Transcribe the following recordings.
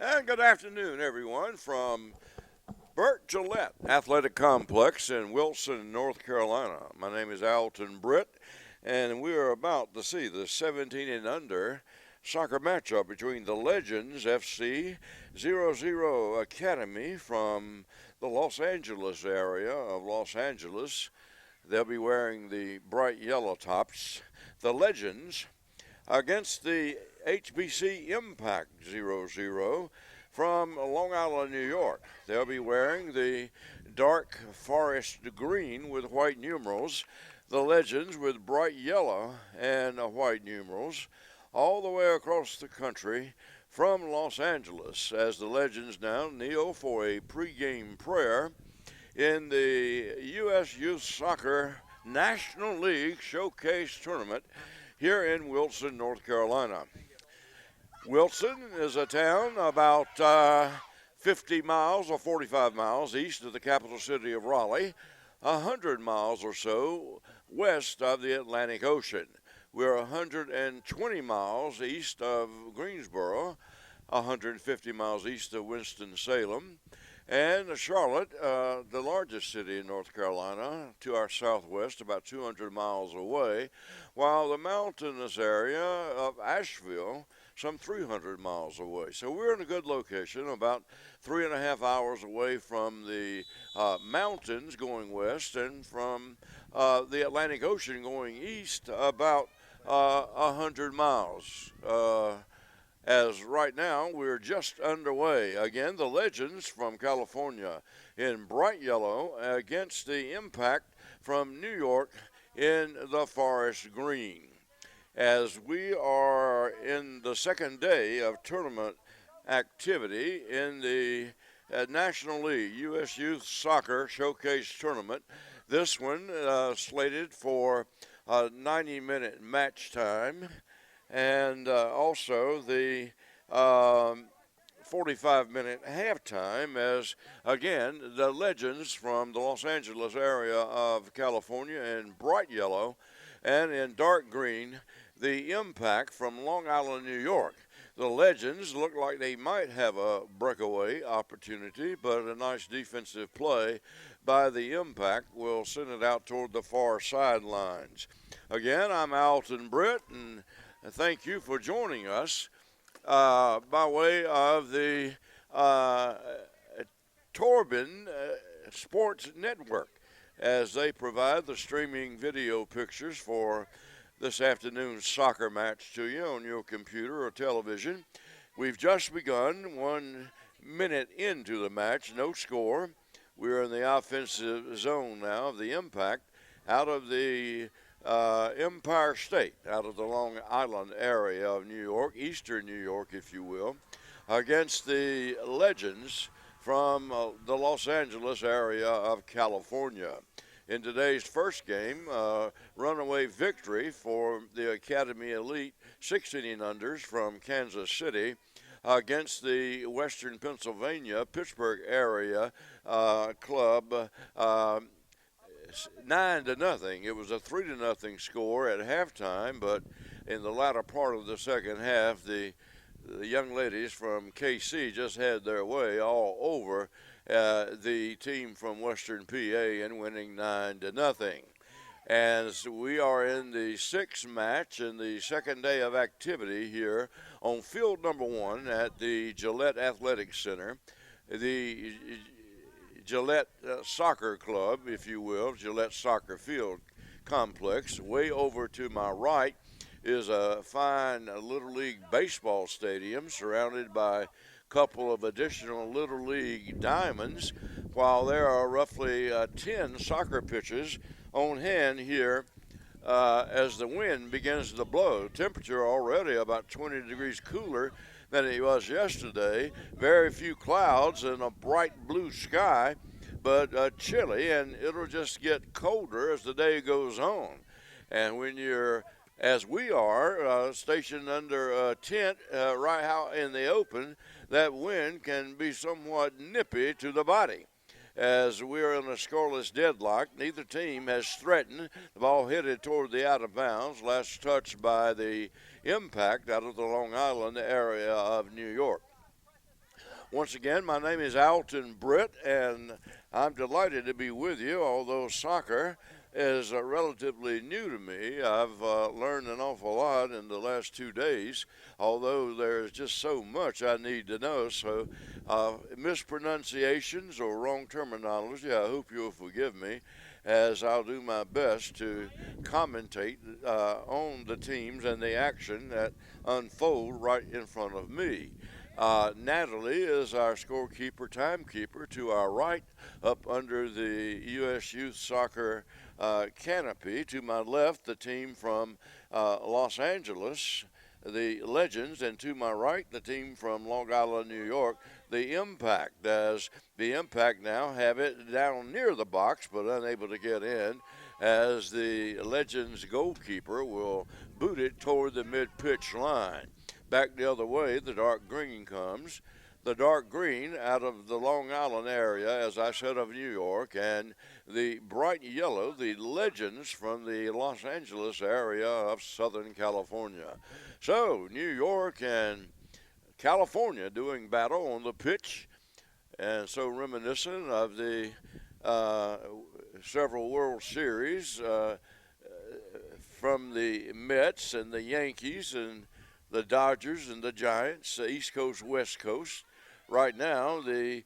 And good afternoon, everyone, from Burt Gillette Athletic Complex in Wilson, North Carolina. My name is Alton Britt, and we are about to see the 17 and under soccer matchup between the Legends FC 00 Academy from the Los Angeles area of Los Angeles. They'll be wearing the bright yellow tops. The Legends against the HBC Impact 00 from Long Island, New York. They'll be wearing the dark forest green with white numerals, the Legends with bright yellow and white numerals, all the way across the country from Los Angeles as the Legends now kneel for a pregame prayer in the U.S. Youth Soccer National League Showcase Tournament here in Wilson, North Carolina. Wilson is a town about 50 miles or 45 miles east of the capital city of Raleigh, 100 miles or so west of the Atlantic Ocean. We're 120 miles east of Greensboro, 150 miles east of Winston-Salem, and Charlotte, the largest city in North Carolina, to our southwest, about 200 miles away, while the mountainous area of Asheville, some 300 miles away. So we're in a good location, about 3.5 hours away from the mountains going west and from the Atlantic Ocean going east, about 100 miles. As right now we're just underway. Again, the Legends from California in bright yellow against the Impact from New York in the forest green. As we are in the second day of tournament activity in the National League U.S. Youth Soccer Showcase Tournament, this one slated for a 90-minute match time, and also the 45-minute halftime as, again, the Legends from the Los Angeles area of California in bright yellow and in dark green, the Impact from Long Island, New York. The Legends look like they might have a breakaway opportunity, but a nice defensive play by the Impact will send it out toward the far sidelines. Again, I'm Alton Britt, and thank you for joining us by way of the Torben Sports Network as they provide the streaming video pictures for this afternoon's soccer match to you on your computer or television. We've just begun, 1 minute into the match, no score. We're in the offensive zone now of the Impact out of the Empire State, out of the Long Island area of New York, eastern New York, if you will, against the Legends from the Los Angeles area of California. In today's first game, runaway victory for the Academy Elite 16 and unders from Kansas City against the Western Pennsylvania, Pittsburgh area club, 9-0. It was a 3-0 score at halftime, but in the latter part of the second half, the young ladies from KC just had their way all over the team from Western PA and winning 9-0. As we are in the sixth match in the second day of activity here on field number 1 at the Gillette Athletic Center, the Gillette Soccer Club, if you will, Gillette Soccer Field Complex. Way over to my right is a fine Little League baseball stadium surrounded by a couple of additional Little League diamonds, while there are roughly 10 soccer pitches on hand here as the wind begins to blow. Temperature already about 20 degrees cooler than it was yesterday. Very few clouds and a bright blue sky, but chilly, and it'll just get colder as the day goes on. And when you're, as we are, stationed under a tent right out in the open, that wind can be somewhat nippy to the body. As we're in a scoreless deadlock, neither team has threatened. The ball headed toward the out of bounds, last touched by the Impact out of the Long Island area of New York. Once again, my name is Alton Britt, and I'm delighted to be with you, although soccer is relatively new to me. I've learned an awful lot in the last 2 days, although there's just so much I need to know. So mispronunciations or wrong terminology, I hope you'll forgive me, as I'll do my best to commentate on the teams and the action that unfold right in front of me. Natalie is our scorekeeper, timekeeper to our right, up under the U.S. Youth Soccer canopy. To my left, the team from Los Angeles, the Legends, and to my right, the team from Long Island, New York, the Impact, as the Impact now have it down near the box but unable to get in, as the Legends goalkeeper will boot it toward the mid-pitch line. Back the other way, the dark green comes. The dark green out of the Long Island area, as I said, of New York, and the bright yellow, the Legends from the Los Angeles area of Southern California. So, New York and California doing battle on the pitch, and so reminiscent of the several World Series from the Mets and the Yankees and the Dodgers and the Giants, East Coast, West Coast. Right now, the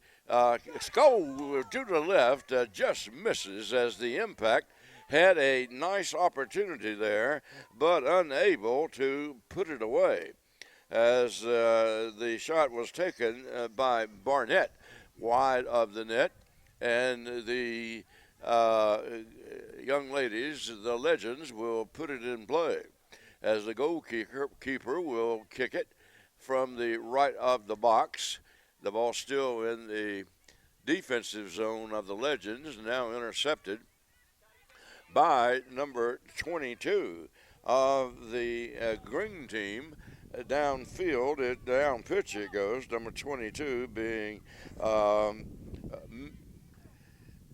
goal to the left just misses, as the Impact had a nice opportunity there, but unable to put it away, as the shot was taken by Barnett wide of the net, and the young ladies, the Legends, will put it in play, as the goalkeeper will kick it from the right of the box. The ball still in the defensive zone of the Legends, now intercepted by number 22 of the green team. Downfield, down pitch it goes, number 22 being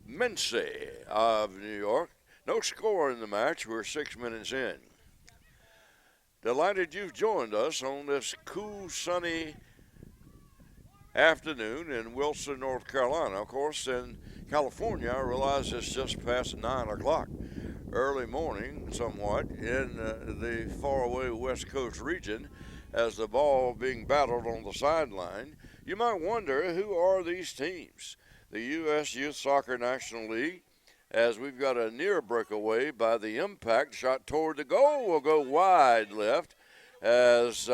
Mincy of New York. No score in the match. We're 6 minutes in. Delighted you've joined us on this cool, sunny afternoon in Wilson, North Carolina. Of course, in California, I realize it's just past 9 o'clock. Early morning, somewhat, in the faraway West Coast region, as the ball being battled on the sideline. You might wonder, who are these teams? The U.S. Youth Soccer National League, as we've got a near breakaway by the Impact. Shot toward the goal will go wide left, as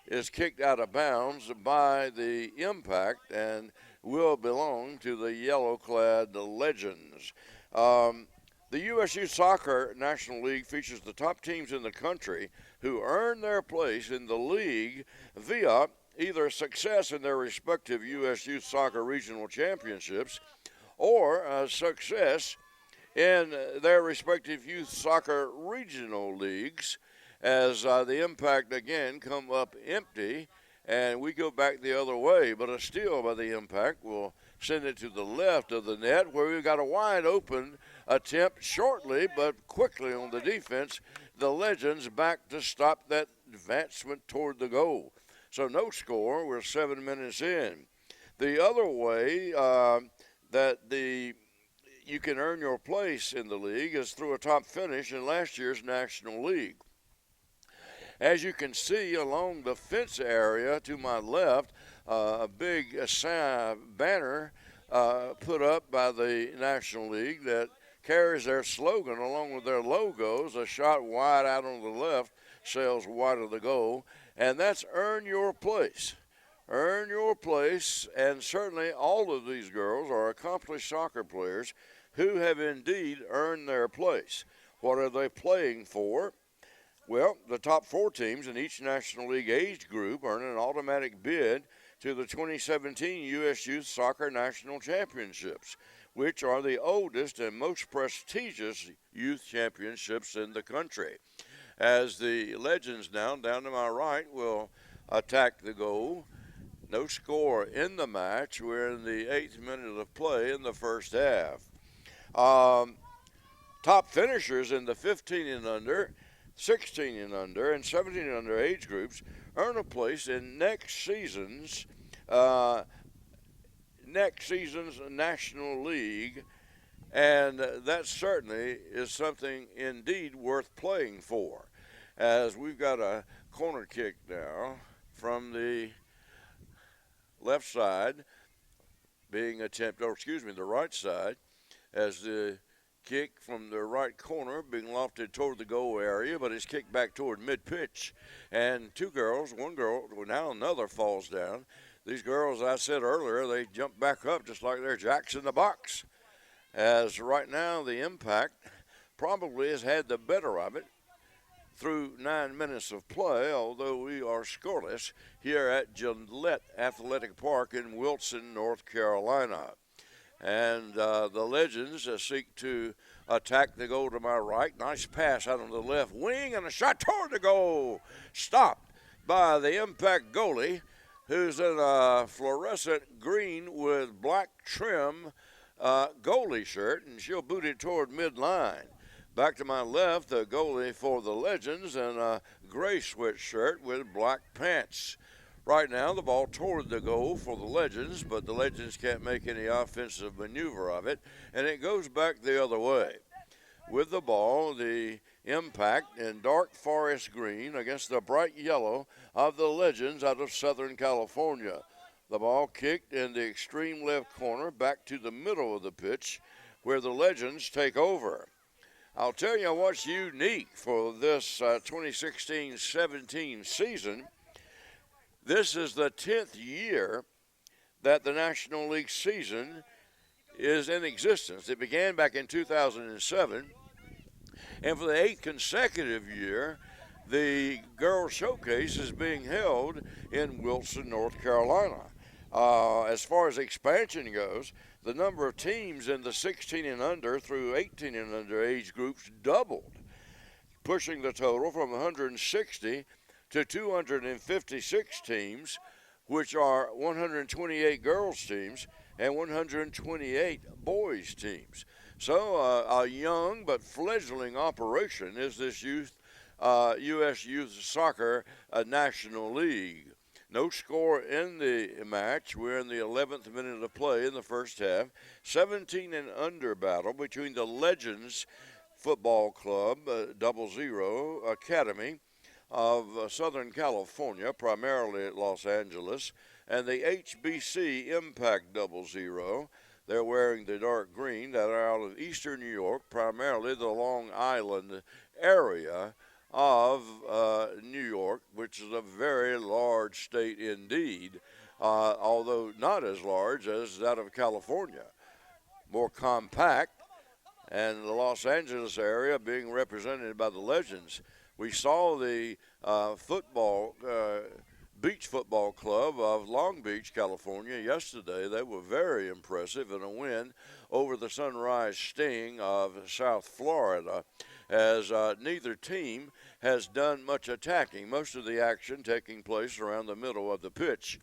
is kicked out of bounds by the Impact and will belong to the yellow-clad Legends. The U.S. Youth Soccer National League features the top teams in the country who earn their place in the league via either success in their respective U.S. Youth Soccer Regional Championships or success in their respective youth soccer regional leagues, as the Impact again come up empty, and we go back the other way. But a steal by the Impact will send it to the left of the net, where we've got a wide open attempt shortly but quickly on the defense. The Legends back to stop that advancement toward the goal. So no score. We're 7 minutes in. The other way that you can earn your place in the league is through a top finish in last year's National League. As you can see along the fence area to my left, a big banner put up by the National League that carries their slogan along with their logos. A shot wide out on the left sails wide of the goal, and that's earn your place. Earn your place, and certainly all of these girls are accomplished soccer players who have indeed earned their place. What are they playing for? Well, the top 4 teams in each National League age group earn an automatic bid to the 2017 U.S. Youth Soccer National Championships, which are the oldest and most prestigious youth championships in the country. As the Legends now, down to my right, will attack the goal. No score in the match. We're in the 8th minute of play in the first half. Top finishers in the 15 and under, 16 and under, and 17 and under age groups earn a place in next season's uh, next season's National League, and that certainly is something indeed worth playing for. As we've got a corner kick now from the left side being attempted, or excuse me, the right side, as the kick from the right corner being lofted toward the goal area, but it's kicked back toward mid-pitch. And two girls, one girl, well, now another falls down. These girls, I said earlier, they jump back up just like they're jacks in the box. As right now the Impact probably has had the better of it through 9 minutes of play, although we are scoreless here at Gillette Athletic Park in Wilson, North Carolina. And the Legends seek to attack the goal to my right. Nice pass out on the left wing and a shot toward the goal. Stopped by the Impact goalie, who's in a fluorescent green with black trim goalie shirt, and she'll boot it toward midline. Back to my left, the goalie for the Legends in a gray sweatshirt with black pants. Right now, the ball toward the goal for the Legends, but the Legends can't make any offensive maneuver of it, and it goes back the other way. With the ball, the Impact in dark forest green against the bright yellow of the Legends out of Southern California. The ball kicked in the extreme left corner back to the middle of the pitch where the Legends take over. I'll tell you what's unique for this 2016-17 season. This is the 10th year that the National League season is in existence. It began back in 2007, and for the 8th consecutive year, the Girls Showcase is being held in Wilson, North Carolina. As far as expansion goes, the number of teams in the 16 and under through 18 and under age groups doubled, pushing the total from 160 to 256 teams, which are 128 girls teams and 128 boys teams. So a young but fledgling operation is this U.S. Youth Soccer National League. No score in the match. We're in the 11th minute of play in the first half. 17 and under battle between the Legends Football Club, 00 Academy of Southern California, primarily at Los Angeles, and the HBC Impact 00. They're wearing the dark green that are out of eastern New York, primarily the Long Island area of New York, which is a very large state indeed, although not as large as that of California. More compact, and the Los Angeles area being represented by the Legends. We saw the Beach Football Club of Long Beach, California yesterday. They were very impressive in a win over the Sunrise Sting of South Florida, as neither team has done much attacking, most of the action taking place around the middle of the pitch.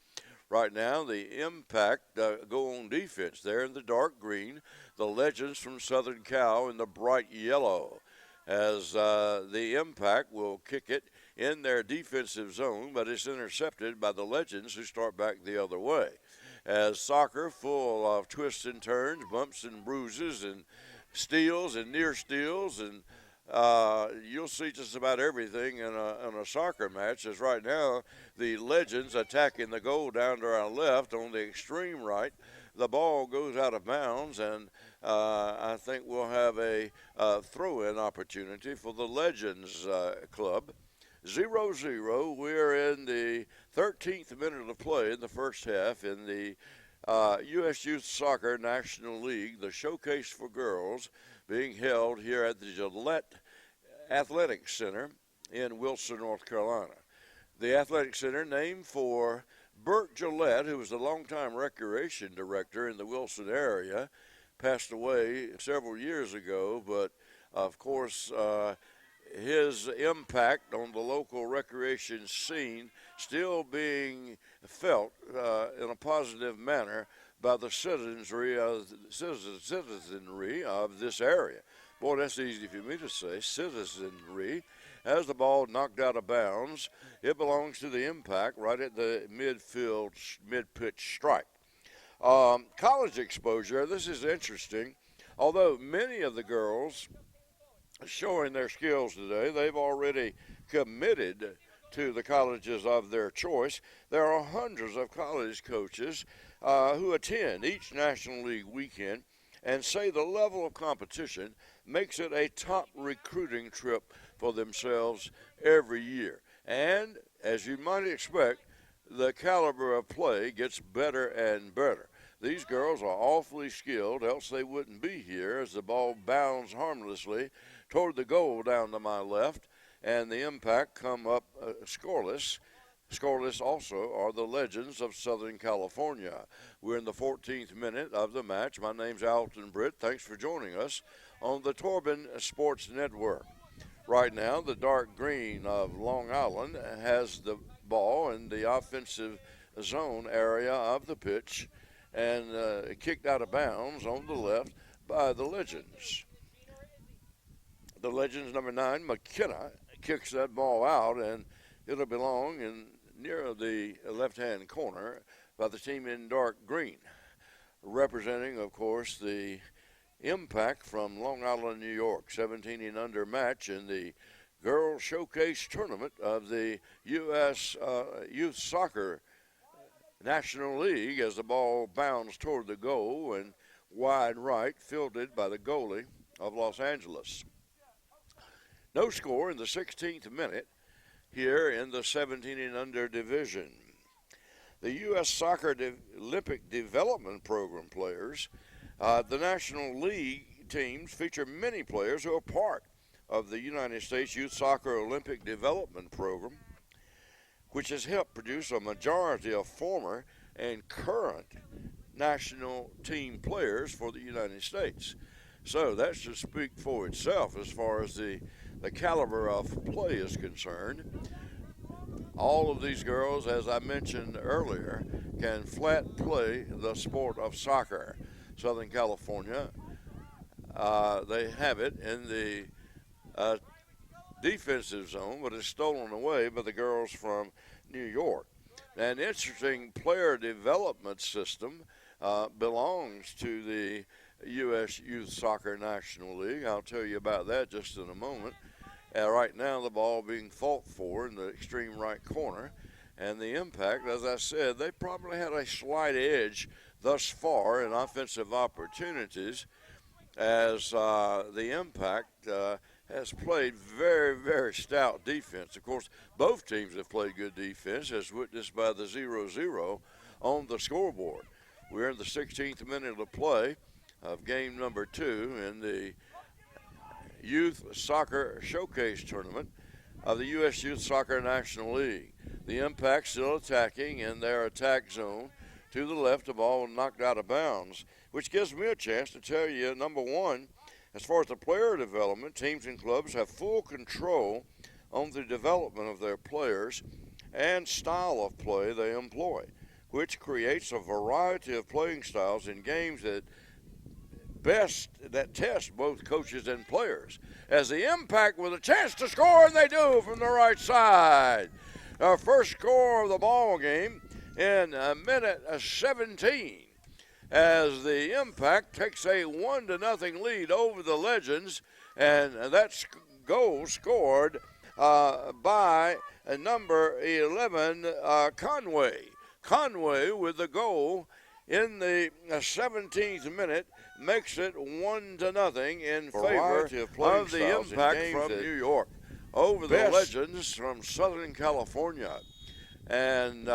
Right now, the Impact go on defense there in the dark green, the Legends from Southern Cal in the bright yellow, as the Impact will kick it in their defensive zone, but it's intercepted by the Legends, who start back the other way. As soccer, full of twists and turns, bumps and bruises, and steals and near steals, and you'll see just about everything in a soccer match. As right now, the Legends attacking the goal down to our left on the extreme right. The ball goes out of bounds, and I think we'll have a throw-in opportunity for the Legends club. 0-0. We're in the 13th minute of play in the first half in the U.S. Youth Soccer National League, the Showcase for Girls, being held here at the Gillette Athletic Center in Wilson, North Carolina. The Athletic Center, named for Bert Gillette, who was the longtime recreation director in the Wilson area, passed away several years ago, but of course his impact on the local recreation scene still being felt in a positive manner by the citizenry of this area. Boy, that's easy for me to say, citizenry. as the ball knocked out of bounds. It belongs to the Impact right at the mid-pitch strike. College exposure, this is interesting. Although many of the girls showing their skills today, they've already committed to the colleges of their choice. There are hundreds of college coaches who attend each National League weekend and say the level of competition makes it a top recruiting trip for themselves every year. And as you might expect, the caliber of play gets better and better. These girls are awfully skilled, else they wouldn't be here as the ball bounds harmlessly toward the goal down to my left, and the Impact come up scoreless. Scoreless also are the Legends of Southern California. We're in the 14th minute of the match. My name's Alton Britt. Thanks for joining us on the Torben Sports Network. Right now, the dark green of Long Island has the ball in the offensive zone area of the pitch and kicked out of bounds on the left by the Legends. The Legends number 9, McKenna, kicks that ball out, and it'll belong in near the left-hand corner by the team in dark green, representing, of course, the Impact from Long Island, New York, 17 and under match in the Girls Showcase Tournament of the U.S. Youth Soccer National League as the ball bounds toward the goal and wide right, fielded by the goalie of Los Angeles. No score in the 16th minute here in the 17 and under division. The U.S. Soccer Olympic Development Program players, the National League teams feature many players who are part of the United States Youth Soccer Olympic Development Program, which has helped produce a majority of former and current national team players for the United States. So that should speak for itself as far as the caliber of play is concerned. All of these girls, as I mentioned earlier, can flat play the sport of soccer. Southern California, they have it in the defensive zone, but it's stolen away by the girls from New York. An interesting player development system belongs to the U.S. Youth Soccer National League. I'll tell you about that just in a moment. Right now, the ball being fought for in the extreme right corner. And the Impact, as I said, they probably had a slight edge thus far in offensive opportunities as the Impact has played very, very stout defense. Of course, both teams have played good defense, as witnessed by the 0-0 on the scoreboard. We're in the 16th minute of play of game number 2 in the Youth Soccer Showcase Tournament of the U.S. Youth Soccer National League. The Impact still attacking in their attack zone. To the left, the ball knocked out of bounds, which gives me a chance to tell you, number one, as far as the player development, teams and clubs have full control on the development of their players and style of play they employ, which creates a variety of playing styles in games that test both coaches and players. As the Impact with a chance to score, and they do from the right side. Our first score of the ball game in minute 17, as the Impact takes a 1-0 lead over the Legends, and that goal scored by number 11, Conway. Conway with the goal in the 17th minute makes it 1-0 in favor of the Impact from New York over the Legends from Southern California. And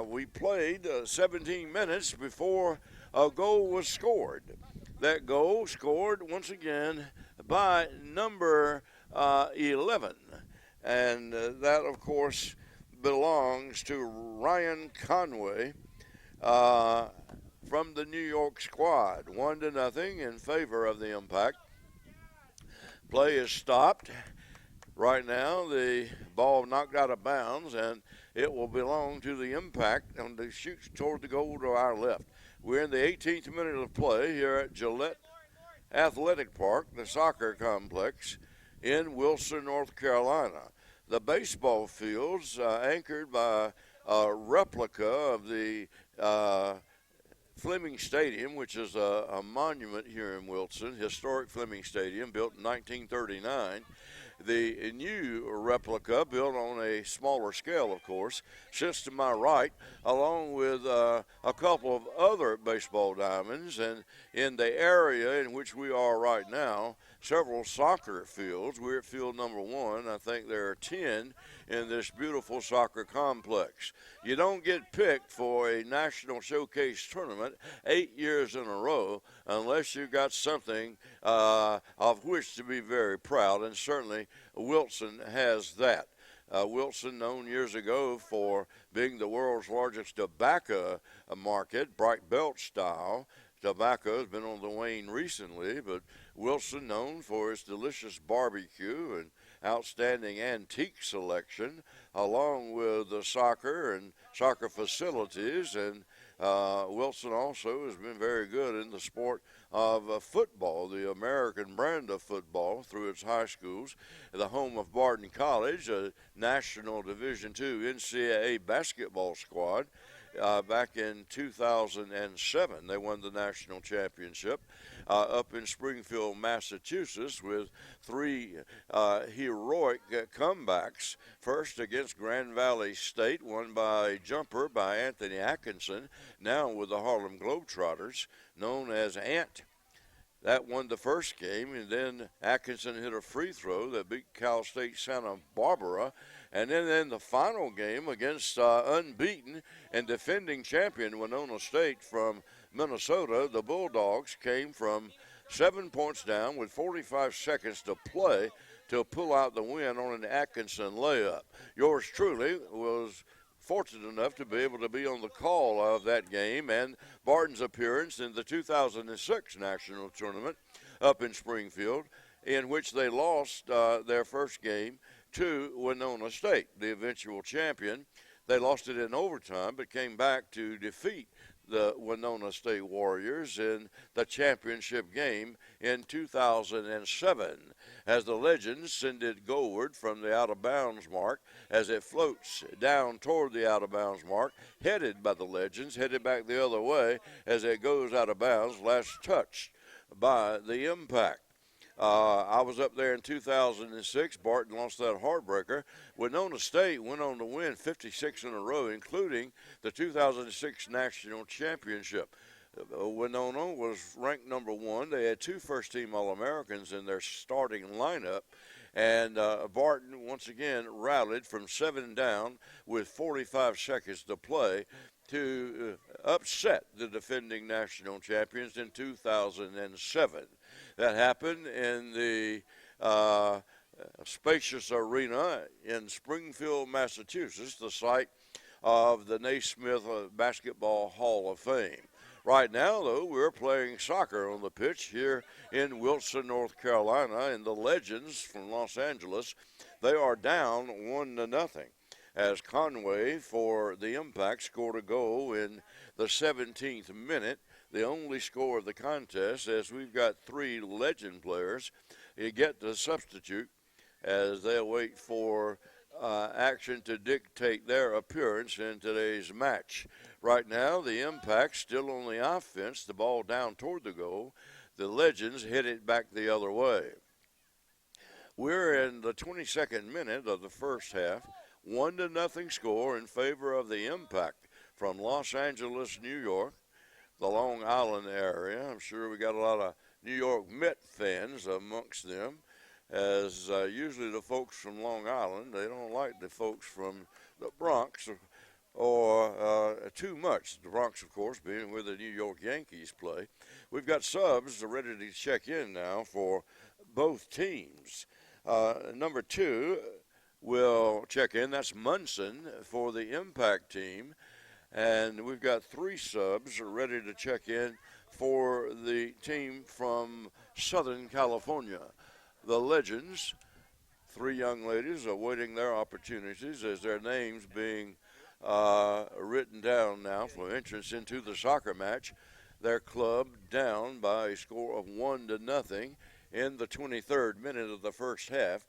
we played 17 minutes before a goal was scored. That goal scored once again by number 11. And that, of course, belongs to Ryan Conway from the New York squad. 1-0 in favor of the Impact. Play is stopped. Right now, the ball knocked out of bounds, and it will belong to the Impact on the shoots toward the goal to our left. We're in the 18th minute of play here at Gillette Athletic Park, the soccer complex in Wilson, North Carolina. the baseball fields anchored by a replica of the Fleming Stadium, which is a monument here in Wilson, historic Fleming Stadium, built in 1939. The new replica, built on a smaller scale, of course, sits to my right, along with a couple of other baseball diamonds. And in the area in which we are right now, several soccer fields. We're at field number 1. I think there are 10 in this beautiful soccer complex. You don't get picked for a national showcase tournament 8 years in a row unless you got something of which to be very proud, and certainly Wilson has that. Wilson, known years ago for being the world's largest tobacco market, bright belt style. Tobacco has been on the wane recently, but Wilson known for its delicious barbecue and outstanding antique selection, along with the soccer and soccer facilities. And Wilson also has been very good in the sport of football, the American brand of football, through its high schools. The home of Barton College, a national Division II NCAA basketball squad. Back in 2007, they won the national championship up in Springfield, Massachusetts, with 3 heroic comebacks. First against Grand Valley State, won by a jumper by Anthony Atkinson, now with the Harlem Globetrotters, known as Ant. That won the first game, and then Atkinson hit a free throw that beat Cal State Santa Barbara. And then in the final game against unbeaten and defending champion Winona State from Minnesota, the Bulldogs came from 7 points down with 45 seconds to play to pull out the win on an Atkinson layup. Yours truly was fortunate enough to be able to be on the call of that game and Barton's appearance in the 2006 national tournament up in Springfield, in which they lost their first game to Winona State, the eventual champion. They lost it in overtime, but came back to defeat the Winona State Warriors in the championship game in 2007, as the Legends send it goalward from the out-of-bounds mark as it floats down toward the out-of-bounds mark, headed by the Legends, headed back the other way as it goes out of bounds, last touched by the Impact. I was up there in 2006. Barton lost that heartbreaker. Winona State went on to win 56 in a row, including the 2006 national championship. Winona was ranked number 1. They had 2 first-team All-Americans in their starting lineup. And Barton, once again, rallied from 7 down with 45 seconds to play to upset the defending national champions in 2007. That happened in the spacious arena in Springfield, Massachusetts, the site of the Naismith Basketball Hall of Fame. Right now, though, we're playing soccer on the pitch here in Wilson, North Carolina, and the Legends from Los Angeles, they are down 1-0. As Conway for the Impact scored a goal in the 17th minute, the only score of the contest, as we've got 3 Legend players. You get to substitute as they wait for action to dictate their appearance in today's match. Right now, the Impact still on the offense, the ball down toward the goal. The Legends hit it back the other way. We're in the 22nd minute of the first half. 1-0 score in favor of the Impact from Los Angeles, New York, the Long Island area. I'm sure we got a lot of New York Met fans amongst them, as usually the folks from Long Island, they don't like the folks from the Bronx or too much. The Bronx, of course, being where the New York Yankees play. We've got subs ready to check in now for both teams. Number 2 will check in. That's Munson for the Impact team. And we've got 3 subs ready to check in for the team from Southern California. The Legends, 3 young ladies awaiting their opportunities as their names being written down now for entrance into the soccer match. Their club down by a score of 1-0 in the 23rd minute of the first half.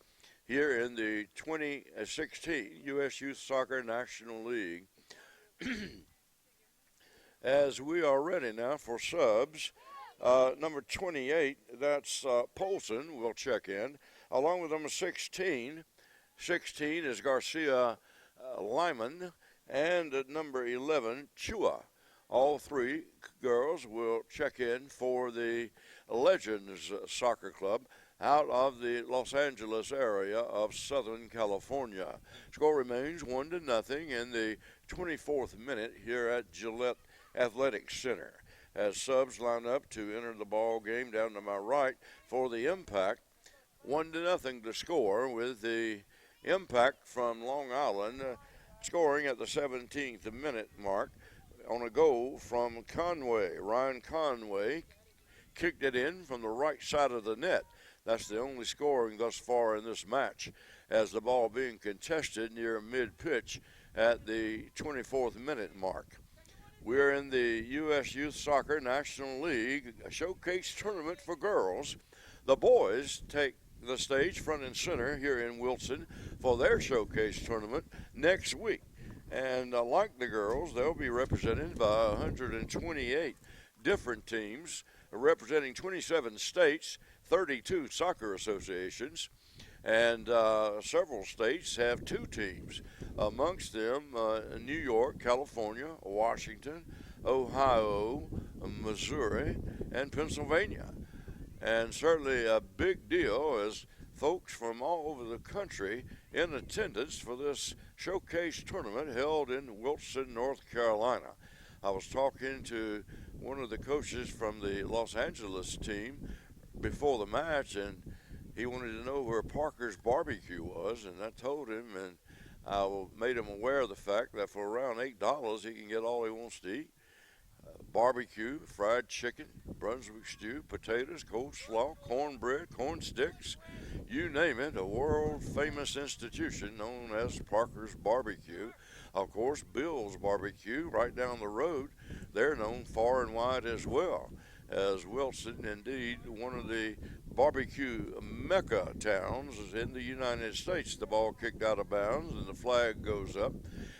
here in the 2016 U.S. Youth Soccer National League. As we are ready now for subs, number 28, that's Polson, will check in, along with number 16. 16 is Garcia Lyman, and at number 11, Chua. All three girls will check in for the Legends Soccer Club out of the Los Angeles area of Southern California. Score remains 1-0 in the 24th minute here at Gillette Athletic Center. As subs line up to enter the ball game down to my right for the Impact, 1-0 to score, with the Impact from Long Island scoring at the 17th minute mark on a goal from Conway. Ryan Conway kicked it in from the right side of the net. That's the only scoring thus far in this match, as the ball being contested near mid-pitch at the 24th minute mark. We're in the U.S. Youth Soccer National League Showcase Tournament for girls. The boys take the stage front and center here in Wilson for their Showcase Tournament next week. And like the girls, they'll be represented by 128 different teams representing 27 states, 32 soccer associations, and several states have two teams. Amongst them, New York, California, Washington, Ohio, Missouri, and Pennsylvania. And certainly a big deal as folks from all over the country in attendance for this showcase tournament held in Wilson, North Carolina. I was talking to one of the coaches from the Los Angeles team before the match, and he wanted to know where Parker's Barbecue was, and I told him, and I made him aware of the fact that for around $8 he can get all he wants to eat. Barbecue, fried chicken, Brunswick stew, potatoes, coleslaw, cornbread, corn sticks, you name it, a world-famous institution known as Parker's Barbecue. Of course, Bill's Barbecue right down the road, they're known far and wide as well, as Wilson, indeed, one of the barbecue mecca towns in the United States. The ball kicked out of bounds and the flag goes up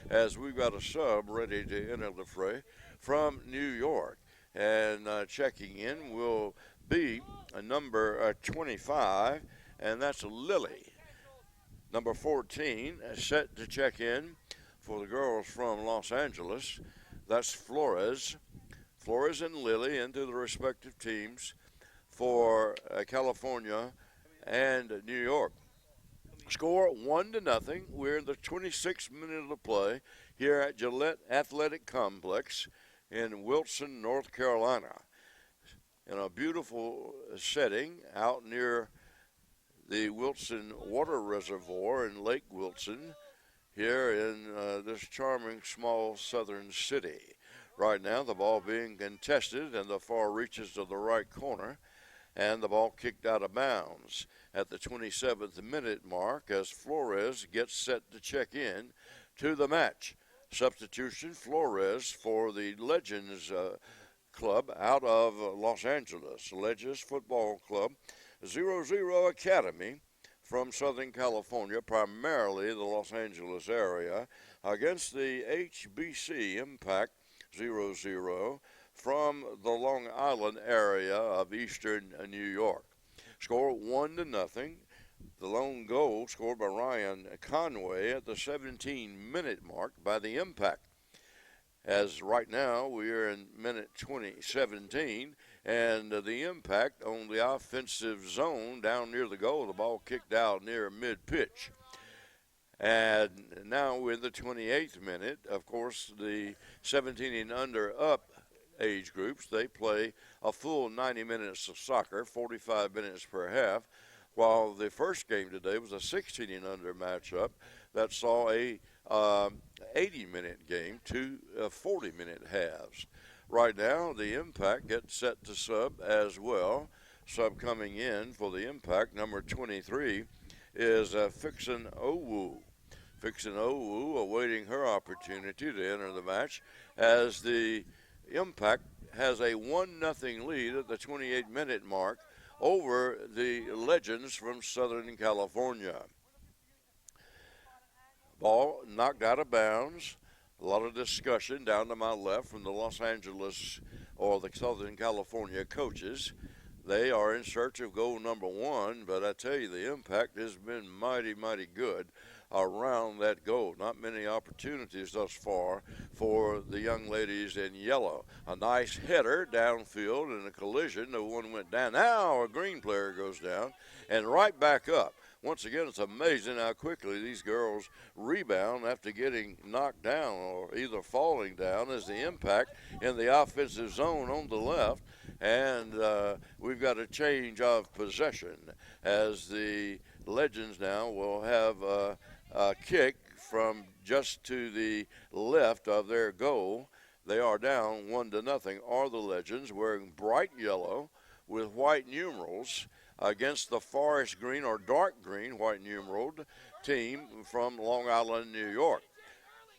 as we've got a sub ready to enter the fray from New York. And checking in will be a number 25, and that's Lily. Number 14 set to check in for the girls from Los Angeles. That's Flores. Flores and Lily into the respective teams for California and New York. Score 1-0. We're in the 26th minute of the play here at Gillette Athletic Complex in Wilson, North Carolina. In a beautiful setting out near the Wilson Water Reservoir in Lake Wilson here in this charming small southern city. Right now the ball being contested in the far reaches of the right corner, and the ball kicked out of bounds at the 27th minute mark as Flores gets set to check in to the match. Substitution, Flores for the Legends Club out of Los Angeles. Legends Football Club, 0-0 Academy from Southern California, primarily the Los Angeles area, against the HBC Impact, 0-0 from the Long Island area of eastern New York. Score 1-0. The lone goal scored by Ryan Conway at the 17-minute mark by the Impact. As right now we are in minute 17, and the Impact on the offensive zone down near the goal. The ball kicked out near mid-pitch. And now we're in the 28th minute. Of course, the 17 and under up age groups, they play a full 90 minutes of soccer, 45 minutes per half, while the first game today was a 16 and under matchup that saw a 80-minute game, two 40-minute halves. Right now, the Impact gets set to sub as well. Sub coming in for the Impact, number 23, is Fixin Owu. Fixin Owu awaiting her opportunity to enter the match as the Impact has a 1-0 lead at the 28-minute mark over the Legends from Southern California. Ball knocked out of bounds. A lot of discussion down to my left from the Los Angeles or the Southern California coaches. They are in search of goal number one, but I tell you, the impact has been mighty, mighty good around that goal. Not many opportunities thus far for the young ladies in yellow. A nice header downfield and a collision. The one went down. Now a green player goes down and right back up. Once again, it's amazing how quickly these girls rebound after getting knocked down or either falling down as the impact in the offensive zone on the left. And we've got a change of possession as the Legends now will have a kick from just to the left of their goal. They are down 1-0. Are the Legends wearing bright yellow with white numerals against the forest green or dark green white numeraled team from Long Island, New York.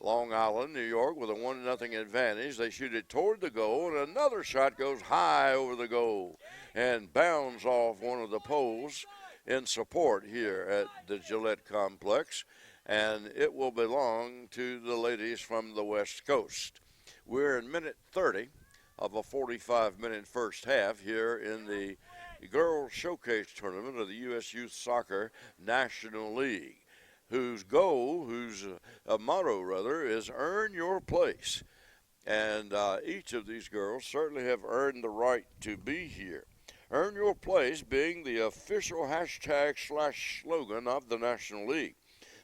Long Island, New York with a 1-0 advantage. They shoot it toward the goal, and another shot goes high over the goal and bounds off one of the poles in support here at the Gillette Complex, and it will belong to the ladies from the West Coast. We're in minute 30 of a 45-minute first half here in the Girls Showcase Tournament of the U.S. Youth Soccer National League, whose motto rather, is earn your place. And each of these girls certainly have earned the right to be here. Earn your place being the official hashtag/slogan of the National League,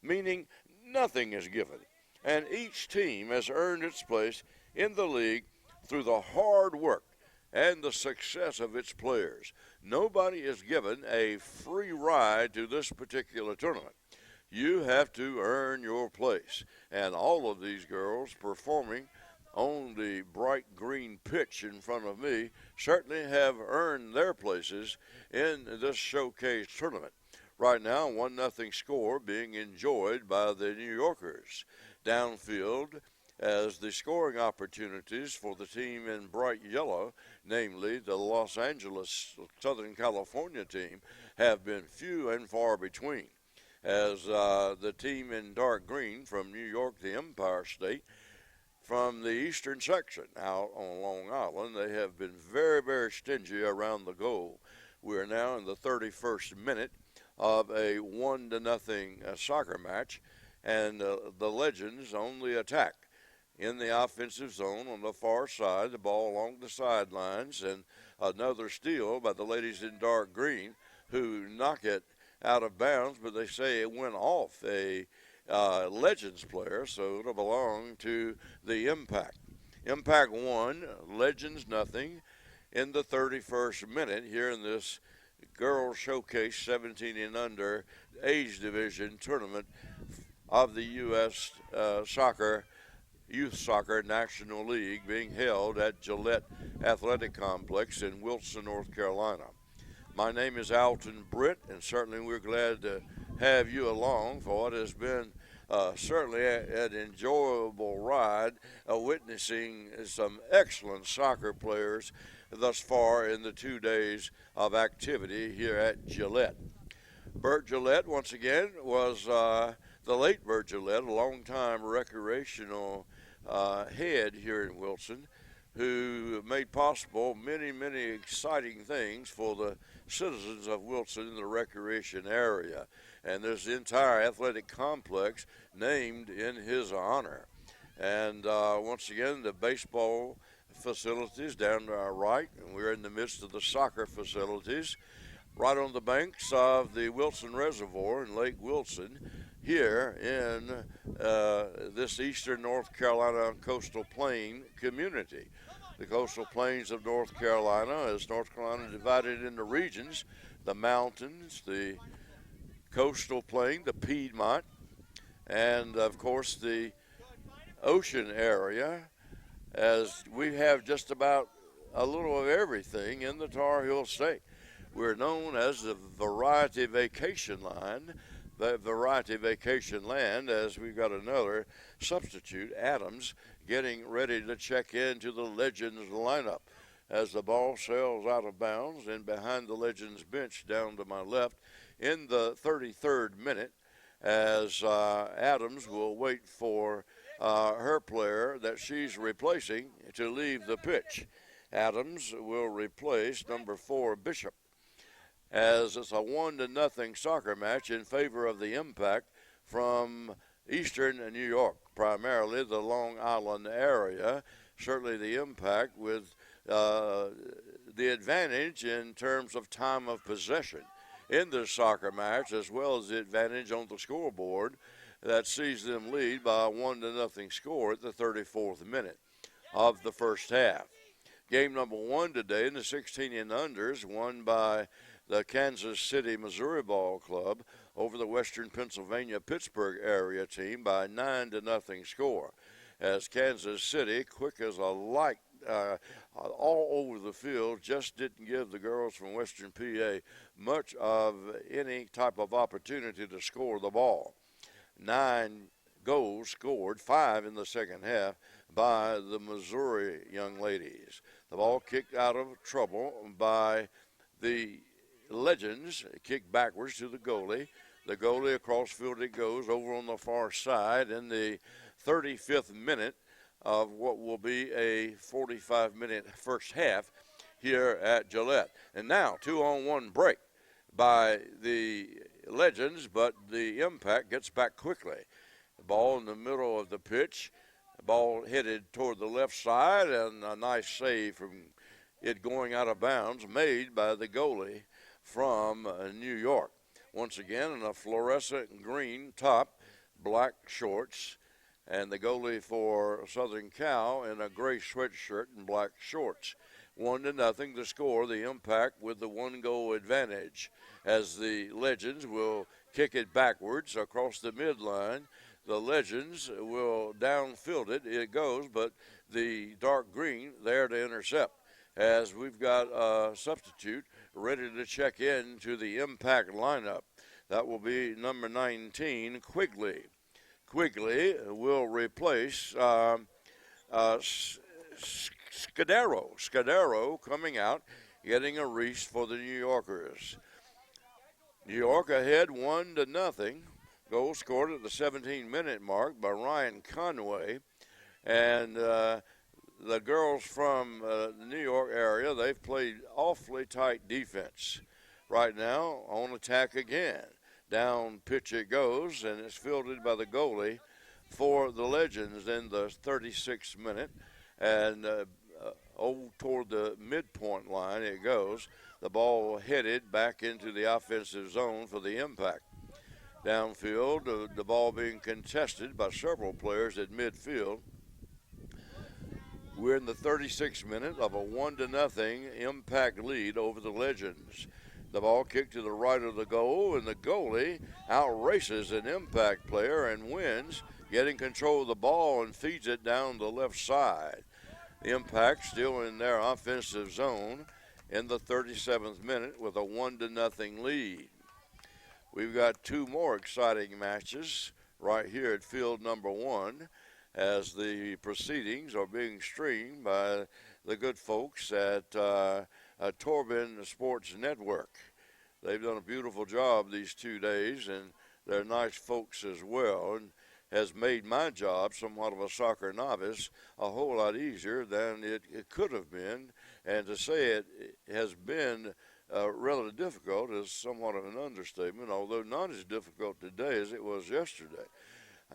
meaning nothing is given. And each team has earned its place in the league through the hard work and the success of its players. Nobody is given a free ride to this particular tournament. You have to earn your place. And all of these girls performing on the bright green pitch in front of me certainly have earned their places in this showcase tournament. Right now, 1-0 score being enjoyed by the New Yorkers. Downfield, as the scoring opportunities for the team in bright yellow, namely the Los Angeles Southern California team, have been few and far between. As the team in dark green from New York, the Empire State, from the eastern section out on Long Island, they have been very, very stingy around the goal. We are now in the 31st minute of a 1-0 soccer match, and the Legends on the attack in the offensive zone on the far side, the ball along the sidelines, and another steal by the ladies in dark green, who knock it out of bounds, but they say it went off a Legends player, so it'll belong to the Impact. Impact 1, Legends nothing in the 31st minute here in this Girls Showcase 17 and under age division tournament of the U.S. Youth Soccer National League being held at Gillette Athletic Complex in Wilson, North Carolina. My name is Alton Britt, and certainly we're glad to have you along for what has been certainly an enjoyable ride, witnessing some excellent soccer players thus far in the 2 days of activity here at Gillette. Bert Gillette, once again, was the late Bert Gillette, a longtime recreational head here in Wilson, who made possible many, many exciting things for the citizens of Wilson in the recreation area. And there's the entire athletic complex named in his honor. And once again, the baseball facilities down to our right, and we're in the midst of the soccer facilities right on the banks of the Wilson Reservoir in Lake Wilson, here in this eastern North Carolina coastal plain community. The coastal plains of North Carolina, as North Carolina divided into regions, the mountains, the coastal plain, the Piedmont, and of course the ocean area, as we have just about a little of everything in the Tar Heel State. We're known as the Variety Vacation Line, the Variety Vacation Land, as we've got another substitute, Adams, getting ready to check into the Legends lineup as the ball sails out of bounds and behind the Legends bench down to my left in the 33rd minute. as Adams will wait for her player that she's replacing to leave the pitch. Adams will replace number 4, Bishop, as it's a 1-0 soccer match in favor of the Impact from Eastern New York, primarily the Long Island area. Certainly the Impact with the advantage in terms of time of possession in this soccer match, as well as the advantage on the scoreboard that sees them lead by a 1-0 score at the 34th minute of the first half. Game number 1 today in the 16 and unders, won by the Kansas City Missouri Ball Club over the Western Pennsylvania Pittsburgh area team by a 9-0 score. As Kansas City, quick as a light, all over the field, just didn't give the girls from Western PA much of any type of opportunity to score the ball. 9 goals scored, 5 in the second half by the Missouri young ladies. The ball kicked out of trouble by the Legends, kicked backwards to the goalie. The goalie across field it goes over on the far side in the 35th minute of what will be a 45-minute first half here at Gillette. And now 2-on-1 break by the Legends, but the Impact gets back quickly. The ball in the middle of the pitch, the ball headed toward the left side, and a nice save from it going out of bounds made by the goalie from New York. Once again, in a fluorescent green top, black shorts, and the goalie for Southern Cal in a gray sweatshirt and black shorts. 1-0 to score, the Impact with the 1-goal advantage, as the Legends will kick it backwards across the midline. The Legends will downfield it. It goes, but the dark green there to intercept, as we've got a substitute ready to check in to the Impact lineup. That will be number 19, Quigley. Quigley will replace Scudero. Scudero coming out, getting a reach for the New Yorkers. New York ahead 1-0. Goal scored at the 17-minute mark by Ryan Conway. And the girls from the New York area, they've played awfully tight defense. Right now, on attack again. Down pitch it goes, and it's fielded by the goalie for the Legends in the 36th minute. And toward the midpoint line it goes. The ball headed back into the offensive zone for the Impact. Downfield, the ball being contested by several players at midfield. We're in the 36th minute of a 1-0 Impact lead over the Legends. The ball kicked to the right of the goal, and the goalie outraces an Impact player and wins, getting control of the ball and feeds it down the left side. The Impact still in their offensive zone in the 37th minute with a 1-0 lead. We've got 2 more exciting matches right here at field number 1, as the proceedings are being streamed by the good folks at Torben Sports Network. They've done a beautiful job these 2 days, and they're nice folks as well, and has made my job, somewhat of a soccer novice, a whole lot easier than it could have been. And to say it has been relatively difficult is somewhat of an understatement, although not as difficult today as it was yesterday.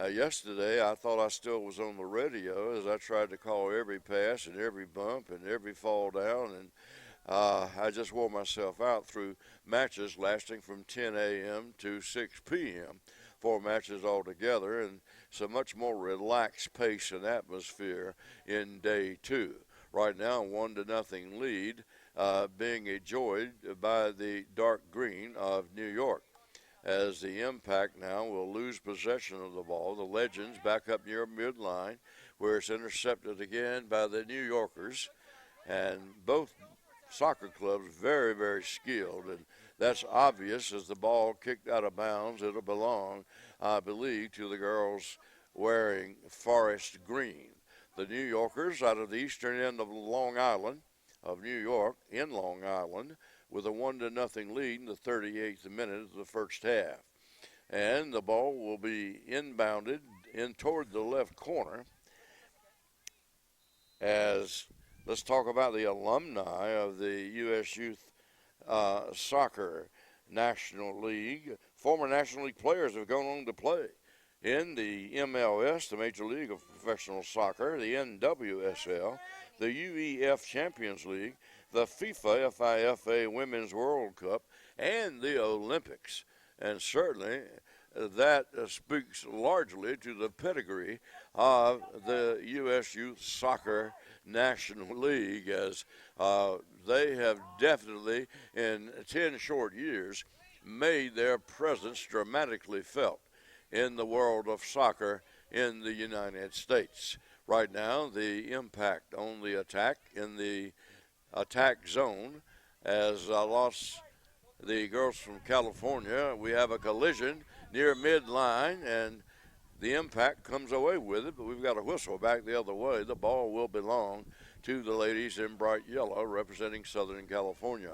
Yesterday, I thought I still was on the radio as I tried to call every pass and every bump and every fall down, and I just wore myself out through matches lasting from 10 a.m. to 6 p.m., 4 matches altogether, and it's a much more relaxed pace and atmosphere in day 2. Right now, 1-0 lead being enjoyed by the dark green of New York. As the Impact now will lose possession of the ball. The Legends back up near midline, where it's intercepted again by the New Yorkers. And both soccer clubs very, very skilled. And that's obvious as the ball kicked out of bounds. It'll belong, I believe, to the girls wearing forest green. The New Yorkers out of the eastern end of Long Island, of New York, in Long Island, with a 1-0 lead in the 38th minute of the first half. And the ball will be inbounded in toward the left corner. As let's talk about the alumni of the U.S. Youth Soccer National League. Former National League players have gone on to play in the MLS, the Major League of Professional Soccer, the NWSL, the UEF Champions League, the FIFA Women's World Cup, and the Olympics. And certainly that speaks largely to the pedigree of the U.S. Youth Soccer National League, as they have definitely, in 10 short years, made their presence dramatically felt in the world of soccer in the United States. Right now, the impact on the attack in the attack zone as the girls from California. We have a collision near midline, and the impact comes away with it, but we've got a whistle back the other way. The ball will belong to the ladies in bright yellow representing Southern California.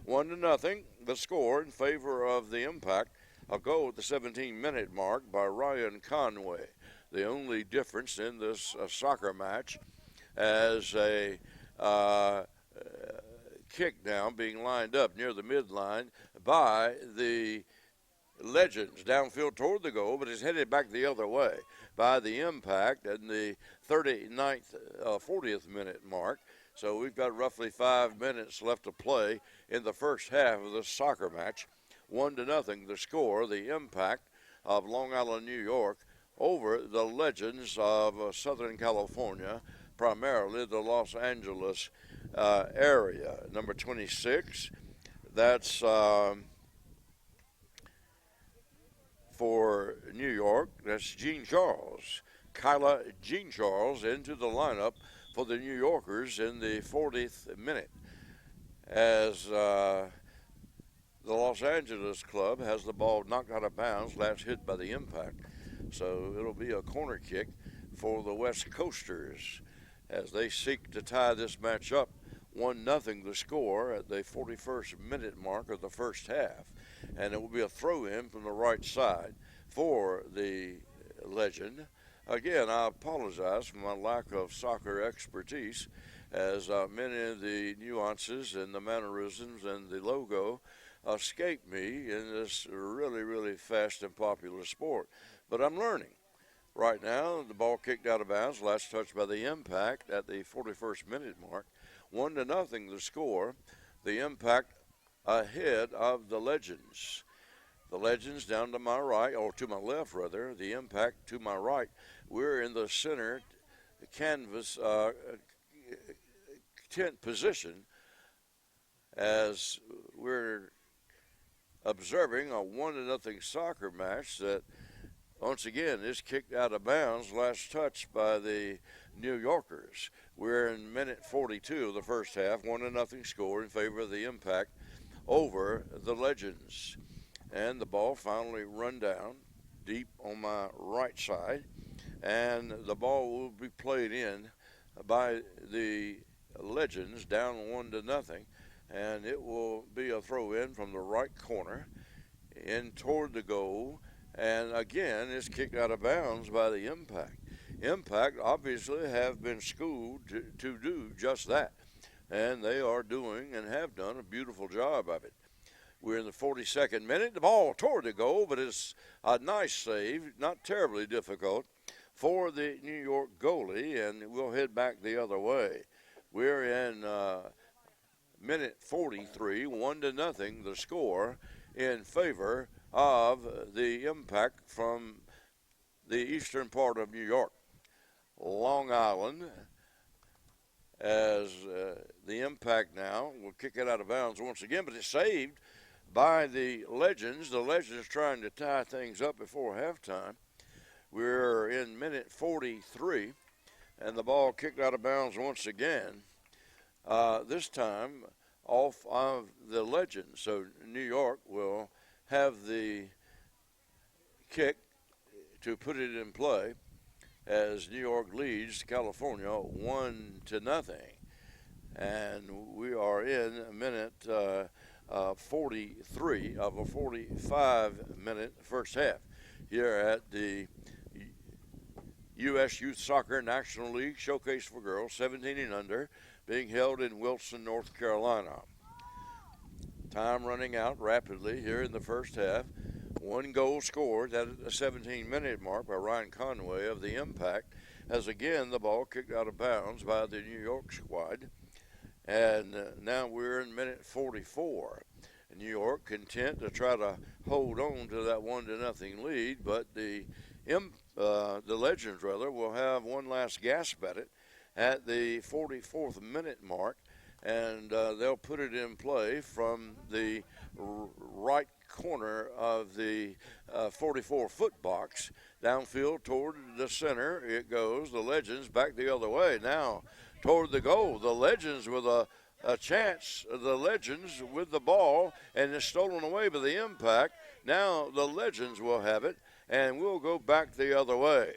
1-0, the score in favor of the impact. A goal at the 17-minute mark by Ryan Conway. The only difference in this soccer match as a kick now being lined up near the midline by the Legends downfield toward the goal, but is headed back the other way by the impact in the 40th minute mark. So we've got roughly 5 minutes left to play in the first half of this soccer match. 1-0 the score, the impact of Long Island, New York over the Legends of Southern California, primarily the Los Angeles area. Number 26, that's for New York, that's Jean Charles. Kyla Jean Charles into the lineup for the New Yorkers in the 40th minute as the Los Angeles club has the ball knocked out of bounds, last hit by the impact. So it'll be a corner kick for the West Coasters as they seek to tie this match up. 1-0 the score at the 41st minute mark of the first half. And it will be a throw-in from the right side for the Legend. Again, I apologize for my lack of soccer expertise, as many of the nuances and the mannerisms and the logo escape me in this really, really fast and popular sport. But I'm learning. Right now, the ball kicked out of bounds, last touch by the impact at the 41st minute mark. 1-0 the score. The impact ahead of the Legends. The Legends down to my right, or to my left rather, the impact to my right. We're in the center canvas tent position as we're observing a 1-0 soccer match that once again is kicked out of bounds, last touch by the New Yorkers. We're in minute 42 of the first half, 1-0 score in favor of the impact over the Legends. And the ball finally run down deep on my right side, and the ball will be played in by the Legends down 1-0, and it will be a throw in from the right corner in toward the goal, and again it's kicked out of bounds by the impact. Impact obviously have been schooled to do just that, and they are doing and have done a beautiful job of it. We're in the 42nd minute. The ball toward the goal, but it's a nice save, not terribly difficult for the New York goalie, and we'll head back the other way. We're in minute 43, 1-0 the score in favor of the impact from the eastern part of New York. Long Island, as the impact now will kick it out of bounds once again, but it's saved by the Legends. The Legends trying to tie things up before halftime. We're in minute 43, and the ball kicked out of bounds once again. This time off of the Legends. So New York will have the kick to put it in play as New York leads California 1-0. And we are in minute 43 of a 45-minute first half here at the U.S. Youth Soccer National League Showcase for Girls 17 and under, being held in Wilson, North Carolina. Time running out rapidly here in the first half. One goal scored at the 17-minute mark by Ryan Conway of the Impact, as again the ball kicked out of bounds by the New York squad. And now we're in minute 44. New York content to try to hold on to that 1-0 lead, but the Legends will have one last gasp at the 44th minute mark, and they'll put it in play from the right corner of the 44-foot box. Downfield toward the center it goes. The Legends back the other way. Now toward the goal. The Legends with a chance. The Legends with the ball, and it's stolen away by the Impact. Now the Legends will have it, and we'll go back the other way.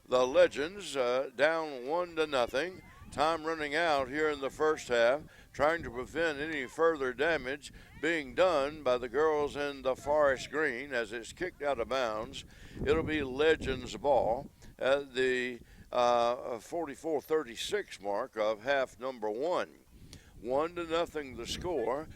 The Legends down 1-0. Time running out here in the first half, trying to prevent any further damage being done by the girls in the forest green as it's kicked out of bounds. It'll be Legends ball at the 44-36 mark of half number one. 1-0 the score.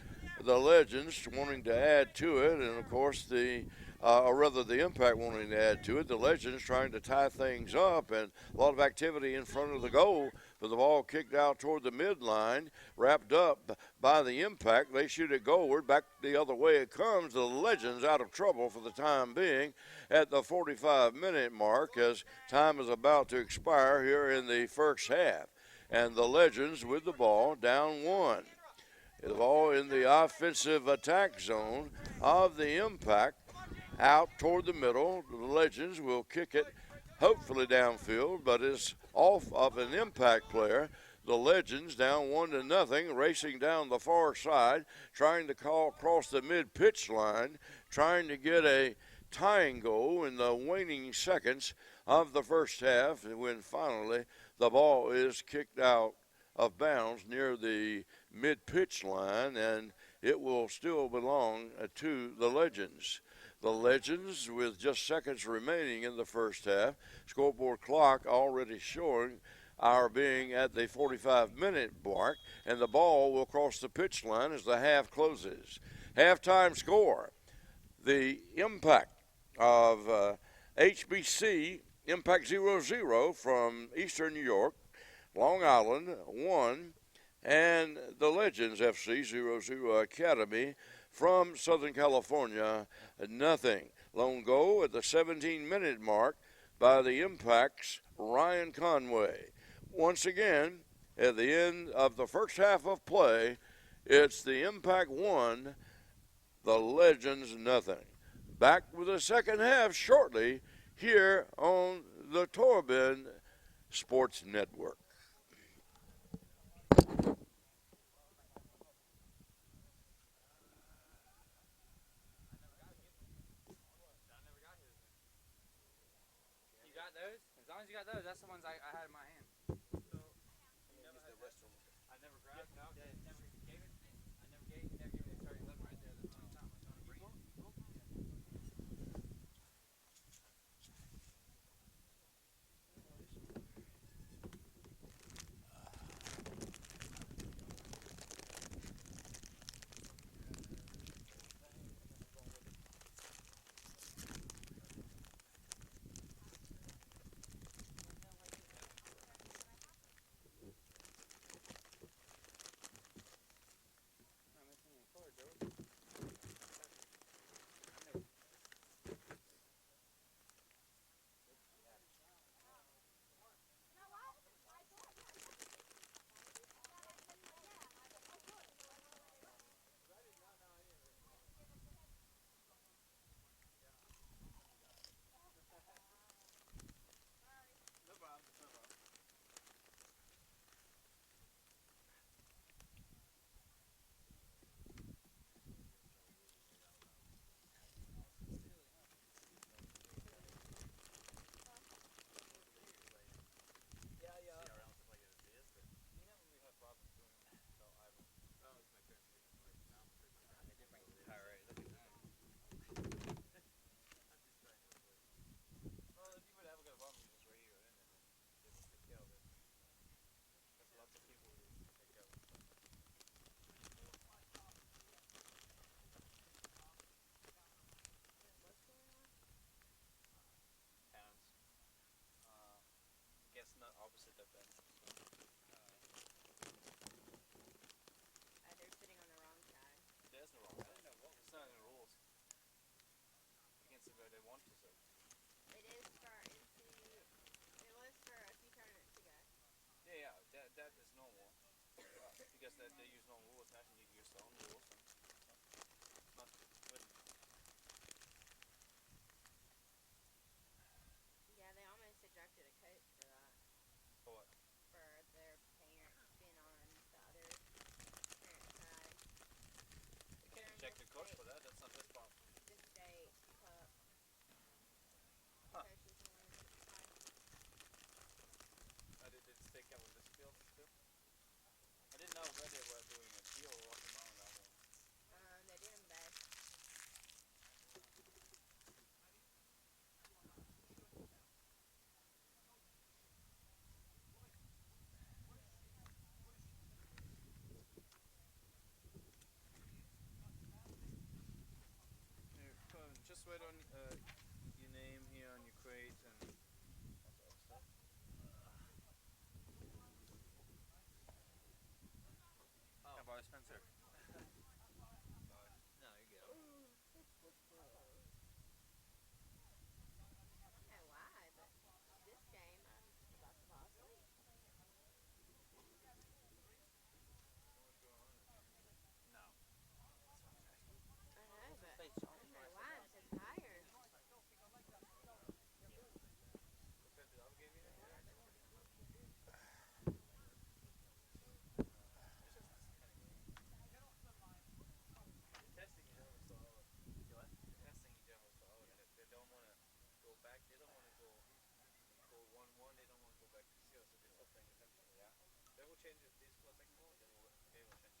The Legends wanting to add to it, and of course the Impact wanting to add to it. The Legends trying to tie things up, and a lot of activity in front of the goal, but the ball kicked out toward the midline, wrapped up by the Impact. They shoot it goalward, back the other way it comes. The Legends out of trouble for the time being at the 45-minute mark, as time is about to expire here in the first half. And the Legends with the ball down one. The ball in the offensive attack zone of the Impact, out toward the middle. The Legends will kick it hopefully downfield, but it's off of an Impact player. The Legends down 1-0, racing down the far side, trying to cross the mid-pitch line, trying to get a tying goal in the waning seconds of the first half, when finally the ball is kicked out of bounds near the mid-pitch line, and it will still belong to the Legends. The Legends, with just seconds remaining in the first half, scoreboard clock already showing our being at the 45-minute mark, and the ball will cross the pitch line as the half closes. Halftime score, the Impact of HBC, Impact 0-0 from Eastern New York, Long Island 1, and the Legends FC 0-0 Academy from Southern California, nothing. Lone goal at the 17-minute mark by the Impact's Ryan Conway. Once again, at the end of the first half of play, it's the Impact 1, the Legends nothing. Back with the second half shortly here on the Torben Sports Network. Those? As long as you got those, that's the ones I had in my hand. So, you never had the rest of them? I never grabbed it. No, yeah. Never gave it. I never gave it. Never gave it a starting 11 right there. That's the time. Bring it. because they use no rules. Imagine you use their own rules. And it's not written. Yeah, they almost ejected a coach for that. For what? For their parent being on the other parent side. They can't eject the coach for that. That's not his fault. The state cup. Huh. Coaches and women. Did the state come with this field too? I didn't know where they were doing a deal or Rocky Mountain that one. They did them both. Here, just write on your name here on your crate and all that other stuff. Can I borrow Spencer? No, you get him. I don't know why, but this game I'm about to fall asleep. No. I know, but I don't know why I'm so tired. Compared to the other game you had? Testing each other so hard. What? Testing each other so hard. They don't want to go back. They don't want to go 1-1. They don't want to go back to 0. So they're still paying attention. Yeah. They will change if they score a second goal. Then they will change a lot.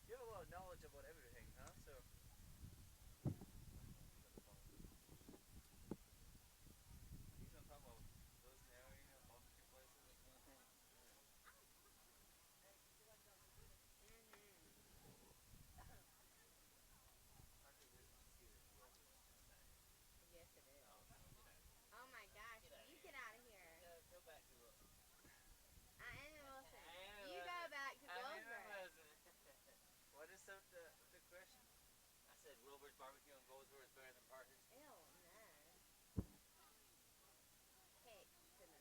You have a lot of knowledge about everything, huh? So. He's on top of those area, barbecue places. Yes, it is. Oh my gosh, you get out of here. Go back to it. I am Wilson. You go back to Goldsboro. What is the question? I said Wilbur's barbecue in Goldsboro is better than Parker's. Ew, no. Heck to the no.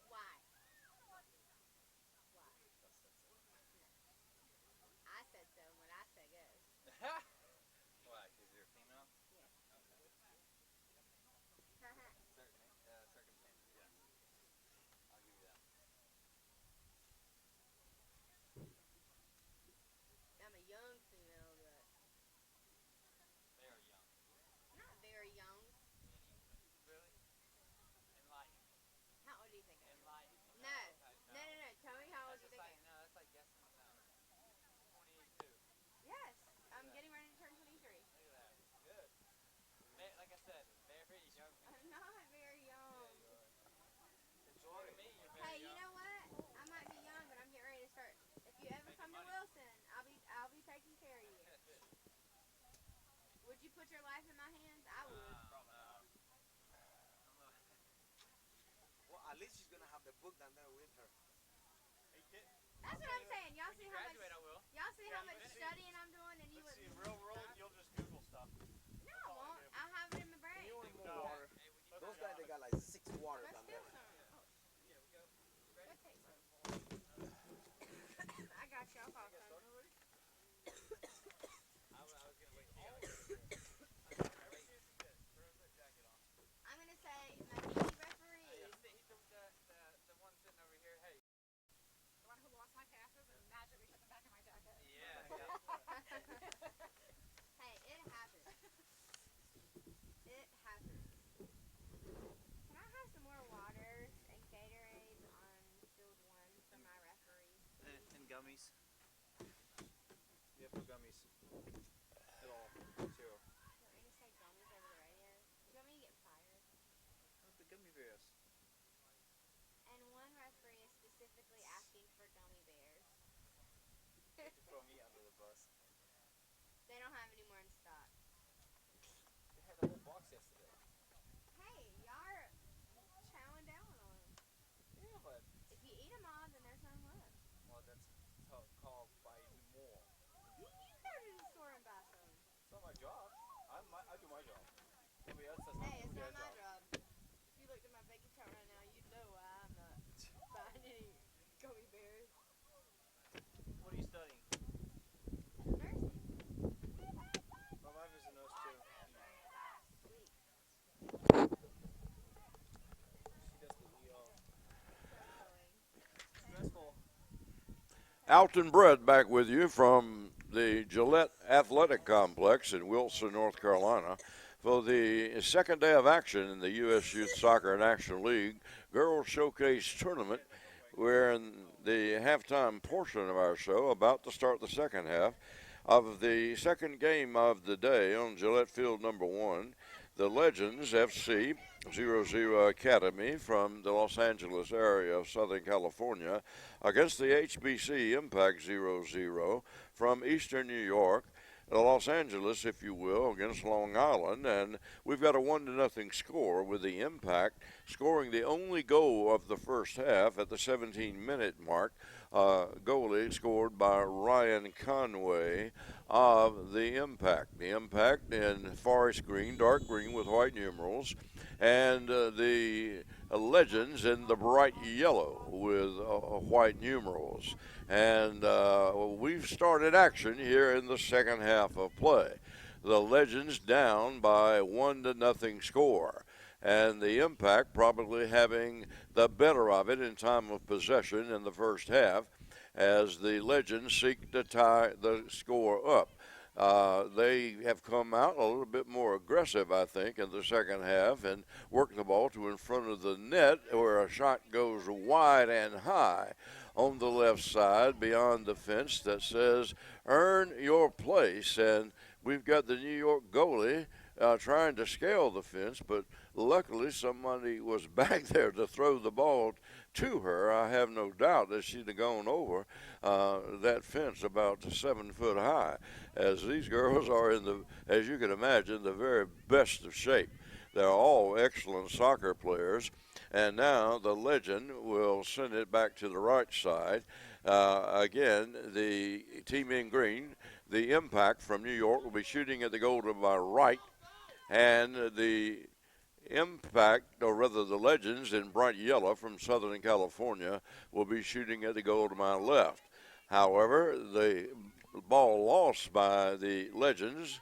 Why? Why? I said so, and what I say goes. Why? Because you're female? Yes. Okay. Certain circumstances, yes. I'll give you that. I'm a young female, but Very young. not very young. Really? Enlightened. How old do you think I am? Enlightened. No. No. Tell me how old you think I am. No, that's like guessing the sound. 22. Yes. I'm getting ready to turn 23. Look at that. Good. Like I said, very young. I'm not very young. Yeah, you are. Enjoy me, you're very Hey, young. you know what? I might be young, but I'm getting ready to start. If you ever come to Wilson, I'll be taking care of you. Would you put your life in my hands? I would. Well, at least she's gonna have the book down there with her. Hey, kid. That's what I'm saying. Y'all see how much? Graduate, I will. Y'all see how much studying I'm doing, and you Let's see, wouldn't. real world, you'll just Google stuff. No, I won't. I'll have it in my brain. You want more No. water? Hey, we need Those more guys, they water. got like 6 waters Let's down do there. some. Yeah, we go. Go take some. I got you. I'll call You guys some. started already? I was gonna wait till you got every season good. Throw that jacket on. I'm gonna say my beauty referee. The one sitting over here, hey. The one who lost my passes and magically put them back in my jacket. Yeah. Hey, it happens. It happens. Can I have some more water and Gatorade on field 1 for my referee? And gummies. You have no gummies. At all. Zero. You want me to say gummies over the radio? Do you want me to get fired? Oh, the gummy bears. And one referee is specifically asking for gummy bears. You throw me under the bus. They don't have any more in stock. They had a whole box yesterday. Hey, y'all are chowing down on them. Yeah, but If you eat them all, then there's none left. well, that's called buying more. You go to the store and buy some. It's not my job. I do my job. Somebody else does Hey, it's do not their my job. If you looked at my bank account right now, you'd know why. Alton Brett back with you from the Gillette Athletic Complex in Wilson, North Carolina, for the second day of action in the U.S. Youth Soccer National League Girls Showcase Tournament. We're in the halftime portion of our show, about to start the second half of the second game of the day on Gillette Field number 1. The Legends FC 00 Academy from the Los Angeles area of Southern California against the HBC Impact 00 from Eastern New York. Los Angeles, if you will, against Long Island, and we've got a 1-0 score with the Impact scoring the only goal of the first half at the 17-minute mark. Goalie scored by Ryan Conway of the Impact. The Impact in forest green, dark green with white numerals, and the Legends in the bright yellow with white numerals. And we've started action here in the second half of play. The Legends down by 1-0 score, and the Impact probably having the better of it in time of possession in the first half as the Legends seek to tie the score up. They have come out a little bit more aggressive, I think, in the second half and worked the ball to in front of the net where a shot goes wide and high on the left side beyond the fence that says, "Earn your place." And we've got the New York goalie trying to scale the fence, but luckily somebody was back there to throw the ball to her. I have no doubt that she'd have gone over that fence about 7 foot high, as these girls are in the, as you can imagine, the very best of shape. They're all excellent soccer players. And now the Legend will send it back to the right side. Again, the team in green, the Impact from New York, will be shooting at the goal to my right. And the Impact, or rather the Legends in bright yellow from Southern California, will be shooting at the goal to my left. However, the ball lost by the Legends,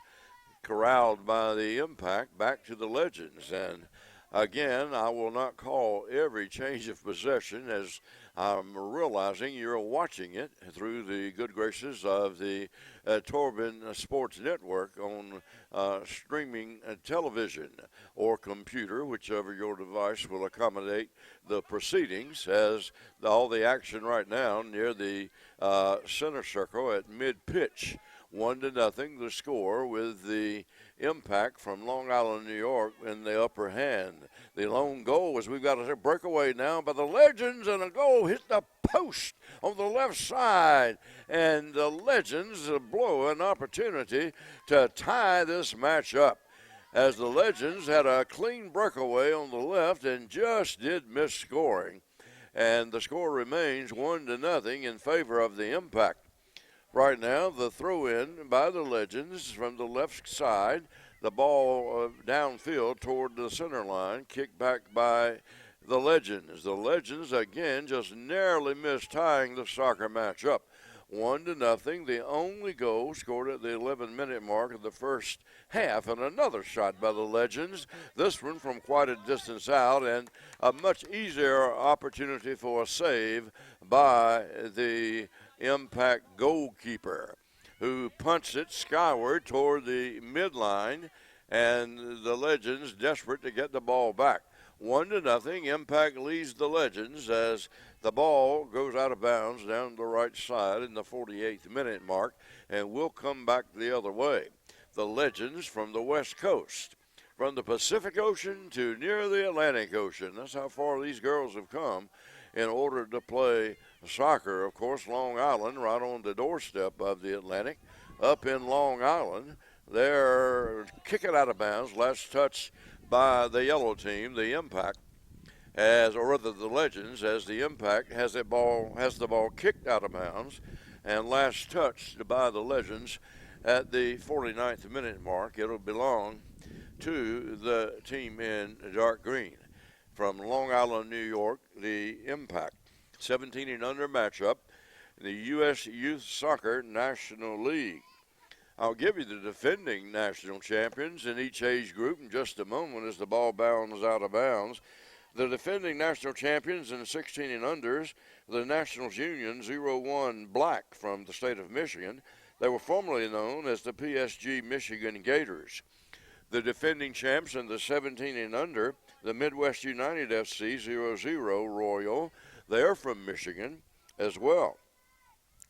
corralled by the Impact, back to the Legends. And again, I will not call every change of possession, as I'm realizing you're watching it through the good graces of the Torben Sports Network on streaming television or computer, whichever your device will accommodate the proceedings, as all the action right now near the center circle at mid-pitch. 1-0 the score, with the Impact from Long Island, New York in the upper hand. The lone goal is we've got a breakaway now by the Legends, and a goal hit the post on the left side. And the Legends blow an opportunity to tie this match up, as the Legends had a clean breakaway on the left and just did miss scoring. And the score remains 1-0 in favor of the Impact. Right now, the throw-in by the Legends from the left side, the ball downfield toward the center line, kicked back by the Legends. The Legends, again, just narrowly missed tying the soccer match up. 1-0, the only goal scored at the 11-minute mark of the first half, and another shot by the Legends, this one from quite a distance out, and a much easier opportunity for a save by the Impact goalkeeper, who punts it skyward toward the midline, and the Legends desperate to get the ball back. 1-0, Impact leads the Legends as the ball goes out of bounds down the right side in the 48th minute mark, and will come back the other way. The Legends from the West Coast, from the Pacific Ocean to near the Atlantic Ocean. That's how far these girls have come in order to play soccer. Of course, Long Island, right on the doorstep of the Atlantic, up in Long Island. They're kicking out of bounds. Last touch by the yellow team, the Impact, or rather the Legends, as the Impact has the ball kicked out of bounds, and last touch by the Legends at the 49th minute mark. It'll belong to the team in dark green from Long Island, New York, the Impact. 17 and under matchup in the U.S. Youth Soccer National League. I'll give you the defending national champions in each age group in just a moment as the ball bounds out of bounds. The defending national champions in 16 and unders, the Nationals Union 01 Black from the state of Michigan. They were formerly known as the PSG Michigan Gators. The defending champs in the 17 and under, the Midwest United FC 00 Royal. They're from Michigan as well.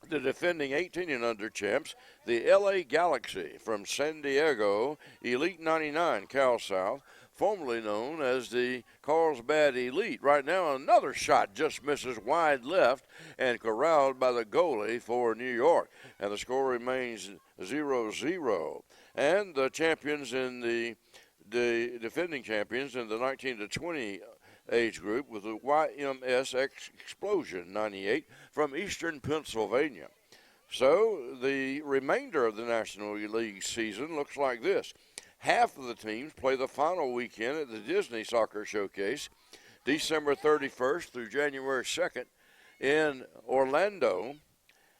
The defending 18 and under champs, the LA Galaxy from San Diego Elite 99 Cal South, formerly known as the Carlsbad Elite. Right now, another shot just misses wide left and corralled by the goalie for New York. And the score remains 0-0. And the champions in the defending champions in the 19 to 20 age group with the YMS Explosion 98 from Eastern Pennsylvania. So the remainder of the National League season looks like this. Half of the teams play the final weekend at the Disney Soccer Showcase, December 31st through January 2nd in Orlando,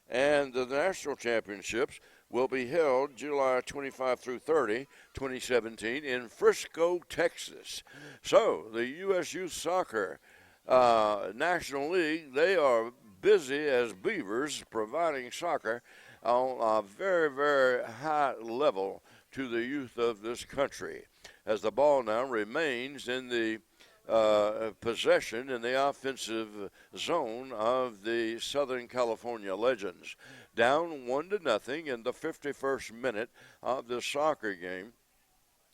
and the national championships will be held July 25 through 30, 2017 in Frisco, Texas. So the U.S. Youth Soccer National League, they are busy as beavers providing soccer on a very, very high level to the youth of this country, as the ball now remains in the possession in the offensive zone of the Southern California Legends. Down 1-0 in the 51st minute of the soccer game,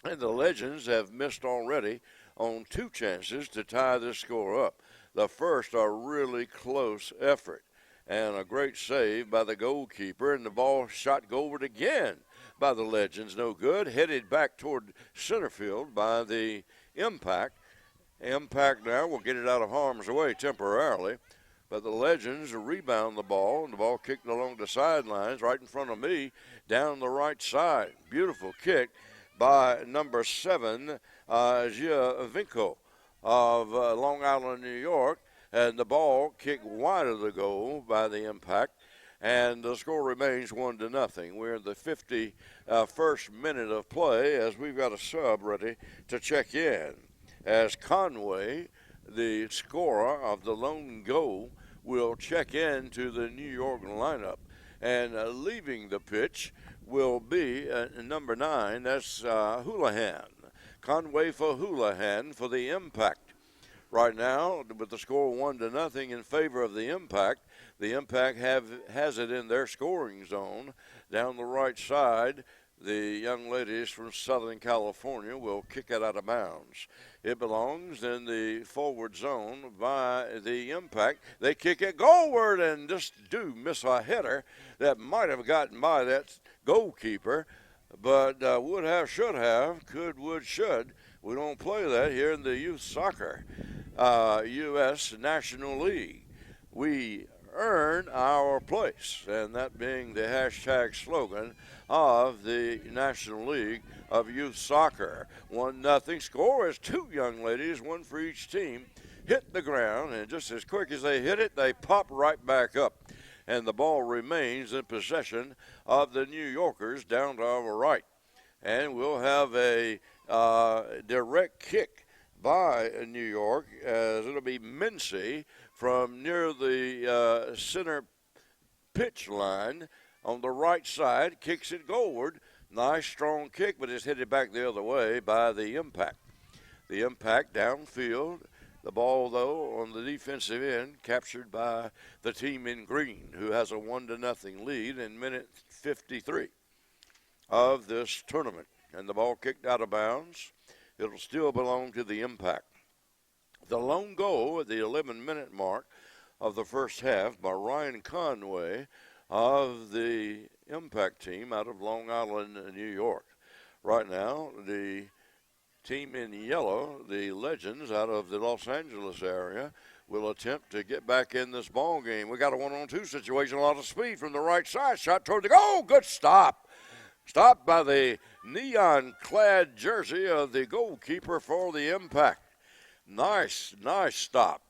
and the Legends have missed already on 2 chances to tie this score up. The first, a really close effort and a great save by the goalkeeper, and the ball shot goalward again by the Legends. No good. Headed back toward center field by the Impact. Impact now will get it out of harm's way temporarily, but the Legends rebound the ball, and the ball kicked along the sidelines right in front of me down the right side. Beautiful kick by number 7, Giovinco of Long Island, New York, and the ball kicked wide of the goal by the Impact, and the score remains 1-0. We're in the 51st minute of play as we've got a sub ready to check in, as Conway, the scorer of the lone goal, will check into the New York lineup. And leaving the pitch will be number 9, that's Houlihan. Conway for Houlihan for the Impact. Right now, with the score 1-0 in favor of the Impact has it in their scoring zone. Down the right side, the young ladies from Southern California will kick it out of bounds. It belongs in the forward zone by the Impact. They kick it goalward and just do miss a header that might have gotten by that goalkeeper, but would have, should have, could, would, should. We don't play that here in the Youth Soccer U.S. National League. We earn our place, and that being the hashtag slogan of the National League of Youth Soccer. 1-0 score as 2 young ladies, 1 for each team, hit the ground, and just as quick as they hit it, they pop right back up. And the ball remains in possession of the New Yorkers down to our right. And we'll have a direct kick by New York, as it'll be Mincy from near the center pitch line on the right side, kicks it goalward. Nice strong kick, but it's headed back the other way by the Impact. The Impact downfield. The ball, though, on the defensive end, captured by the team in green, who has a 1-0 lead in minute 53 of this tournament. And the ball kicked out of bounds. It'll still belong to the Impact. The lone goal at the 11-minute mark of the first half by Ryan Conway of the Impact team out of Long Island, New York. Right now, the team in yellow, the Legends out of the Los Angeles area, will attempt to get back in this ball game. We got a 1-on-2 situation, a lot of speed from the right side. Shot toward the goal. Good stop. Stopped by the neon-clad jersey of the goalkeeper for the Impact. Nice stop.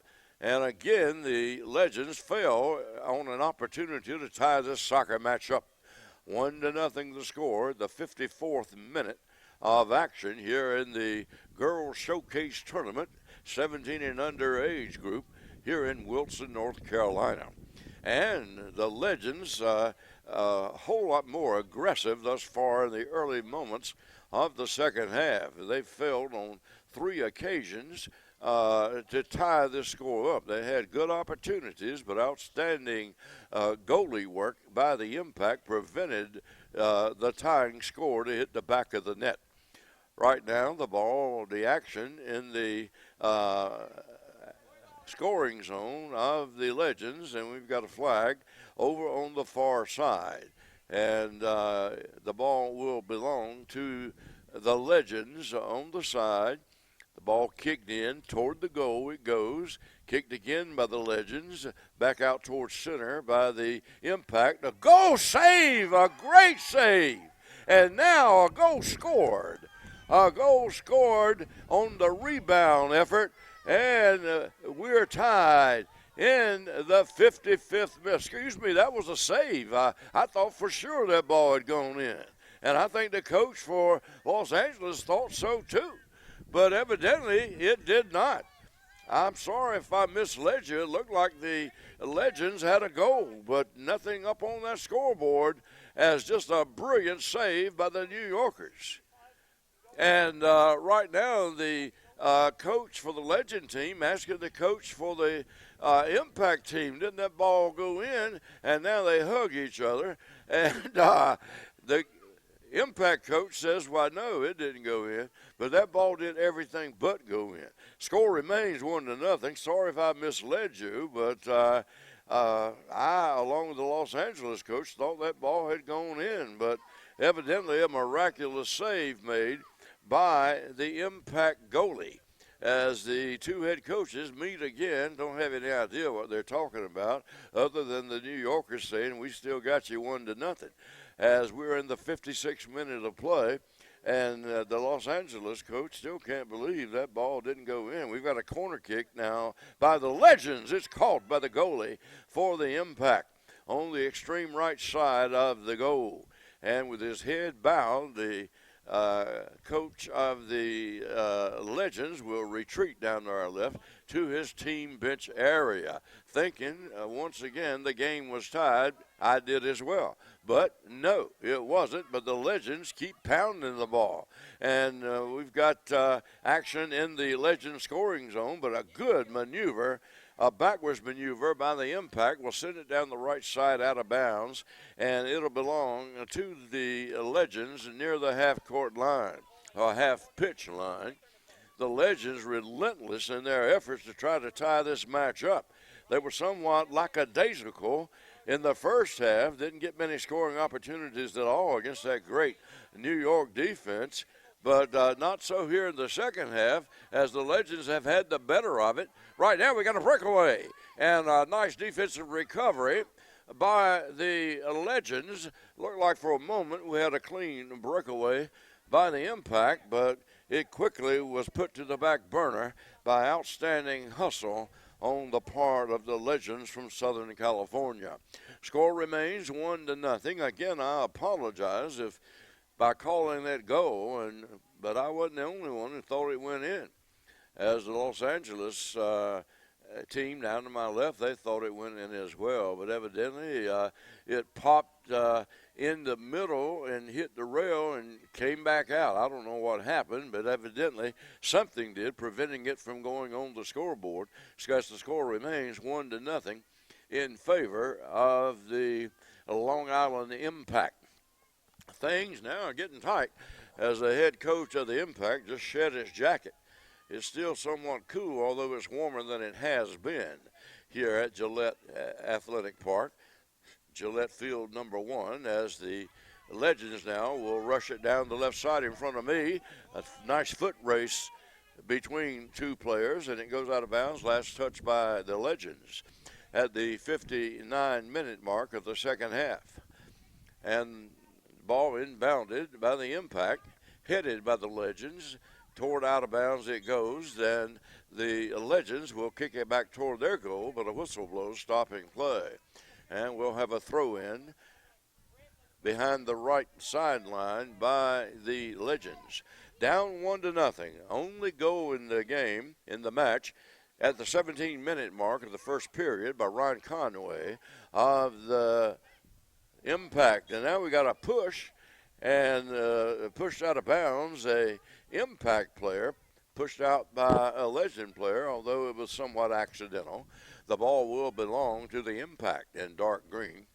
And again, the Legends fail on an opportunity to tie this soccer match up. 1-0 the score, the 54th minute of action here in the Girls Showcase Tournament, 17 and under age group here in Wilson, North Carolina. And the Legends, a whole lot more aggressive thus far in the early moments of the second half. They failed on 3 occasions to tie this score up. They had good opportunities, but outstanding goalie work by the Impact prevented the tying score to hit the back of the net. Right now, the action in the scoring zone of the Legends, and we've got a flag over on the far side. And the ball will belong to the Legends on the side. The ball kicked in toward the goal. It goes. Kicked again by the Legends. Back out towards center by the Impact. A goal save! A great save! And now a goal scored. A goal scored on the rebound effort. And we're tied in the 55th minute. Excuse me, that was a save. I thought for sure that ball had gone in. And I think the coach for Los Angeles thought so too. But evidently it did not. I'm sorry if I misled you. It looked like the Legends had a goal, but nothing up on that scoreboard as just a brilliant save by the New Yorkers. And right now the coach for the Legend team asking the coach for the Impact team, didn't that ball go in? And now they hug each other. And the Impact coach says, well, no, it didn't go in. But that ball did everything but go in. Score remains 1-0. Sorry if I misled you, but I, along with the Los Angeles coach, thought that ball had gone in. But evidently a miraculous save made by the Impact goalie. As the two head coaches meet again, don't have any idea what they're talking about other than the New Yorkers saying, we still got you 1-0. As we're in the 56th minute of play, and the Los Angeles coach still can't believe that ball didn't go in. We've got a corner kick now by the Legends. It's caught by the goalie for the Impact on the extreme right side of the goal. And with his head bowed, the coach of the Legends will retreat down to our left to his team bench area, thinking once again the game was tied. I did as well. But no, it wasn't. But the Legends keep pounding the ball. And we've got action in the Legends scoring zone, but a good maneuver, a backwards maneuver by the Impact will send it down the right side out of bounds, and it'll belong to the Legends near the half-court line, or half-pitch line. The Legends relentless in their efforts to try to tie this match up. They were somewhat lackadaisical in the first half, didn't get many scoring opportunities at all against that great New York defense. But not so here in the second half, as the Legends have had the better of it. Right now we got a breakaway and a nice defensive recovery by the Legends. Looked like for a moment we had a clean breakaway by the Impact, but it quickly was put to the back burner by outstanding hustle on the part of the Legends from Southern California. Score remains 1-0. Again, I apologize if by calling that goal, but I wasn't the only one who thought it went in. As the Los Angeles team down to my left, they thought it went in as well. But evidently it popped in the middle and hit the rail and came back out. I don't know what happened, but evidently something did, preventing it from going on the scoreboard. Because the score remains 1-0 in favor of the Long Island Impact. Things now are getting tight as the head coach of the Impact just shed his jacket. It's still somewhat cool, although it's warmer than it has been here at Gillette Athletic Park. Gillette Field number 1, as the Legends now will rush it down the left side in front of me. A nice foot race between two players, and it goes out of bounds. Last touch by the Legends at the 59-minute mark of the second half. And ball inbounded by the Impact, headed by the Legends. Toward out of bounds it goes. Then the Legends will kick it back toward their goal, but a whistle blows stopping play. And we'll have a throw-in behind the right sideline by the Legends. down 1-0. Only goal in the game, in the match, at the 17-minute mark of the first period by Ryan Conway of the Impact. And now we got a push and pushed out of bounds, a Impact player pushed out by a Legend player, although it was somewhat accidental. The ball will belong to the Impact in dark green.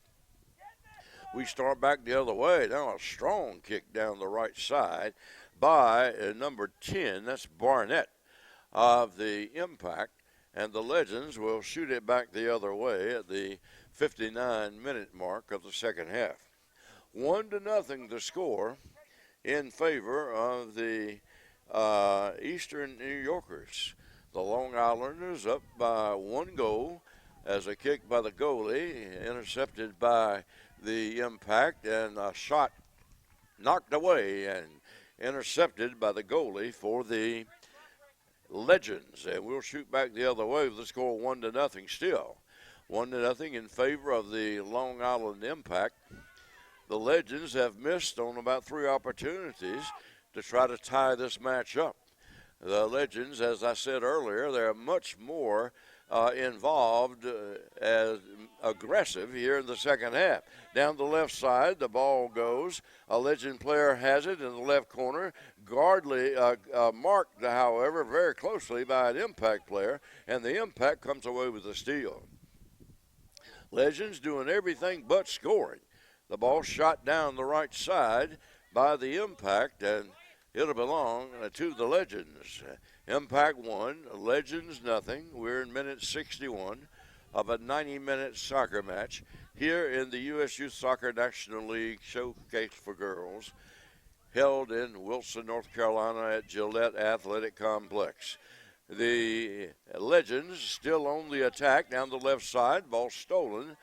We start back the other way. Now a strong kick down the right side by number 10. That's Barnett of the Impact. And the Legends will shoot it back the other way at the 59-minute mark of the second half. 1-0 the score in favor of the Eastern New Yorkers. The Long Islanders up by 1 goal as a kick by the goalie, intercepted by the Impact, and a shot knocked away and intercepted by the goalie for the Legends. And we'll shoot back the other way with the score 1-0 still. 1-0 in favor of the Long Island Impact. The Legends have missed on about 3 opportunities to try to tie this match up. The Legends, as I said earlier, they're much more involved as aggressive here in the second half. Down the left side, the ball goes. A Legend player has it in the left corner. Gardley marked, however, very closely by an Impact player, and the Impact comes away with the steal. Legends doing everything but scoring. The ball shot down the right side by the Impact, and it'll belong to the Legends. Impact 1, Legends nothing. We're in minute 61 of a 90-minute soccer match here in the U.S. Youth Soccer National League Showcase for Girls, held in Wilson, North Carolina at Gillette Athletic Complex. The Legends still on the attack down the left side. Ball stolen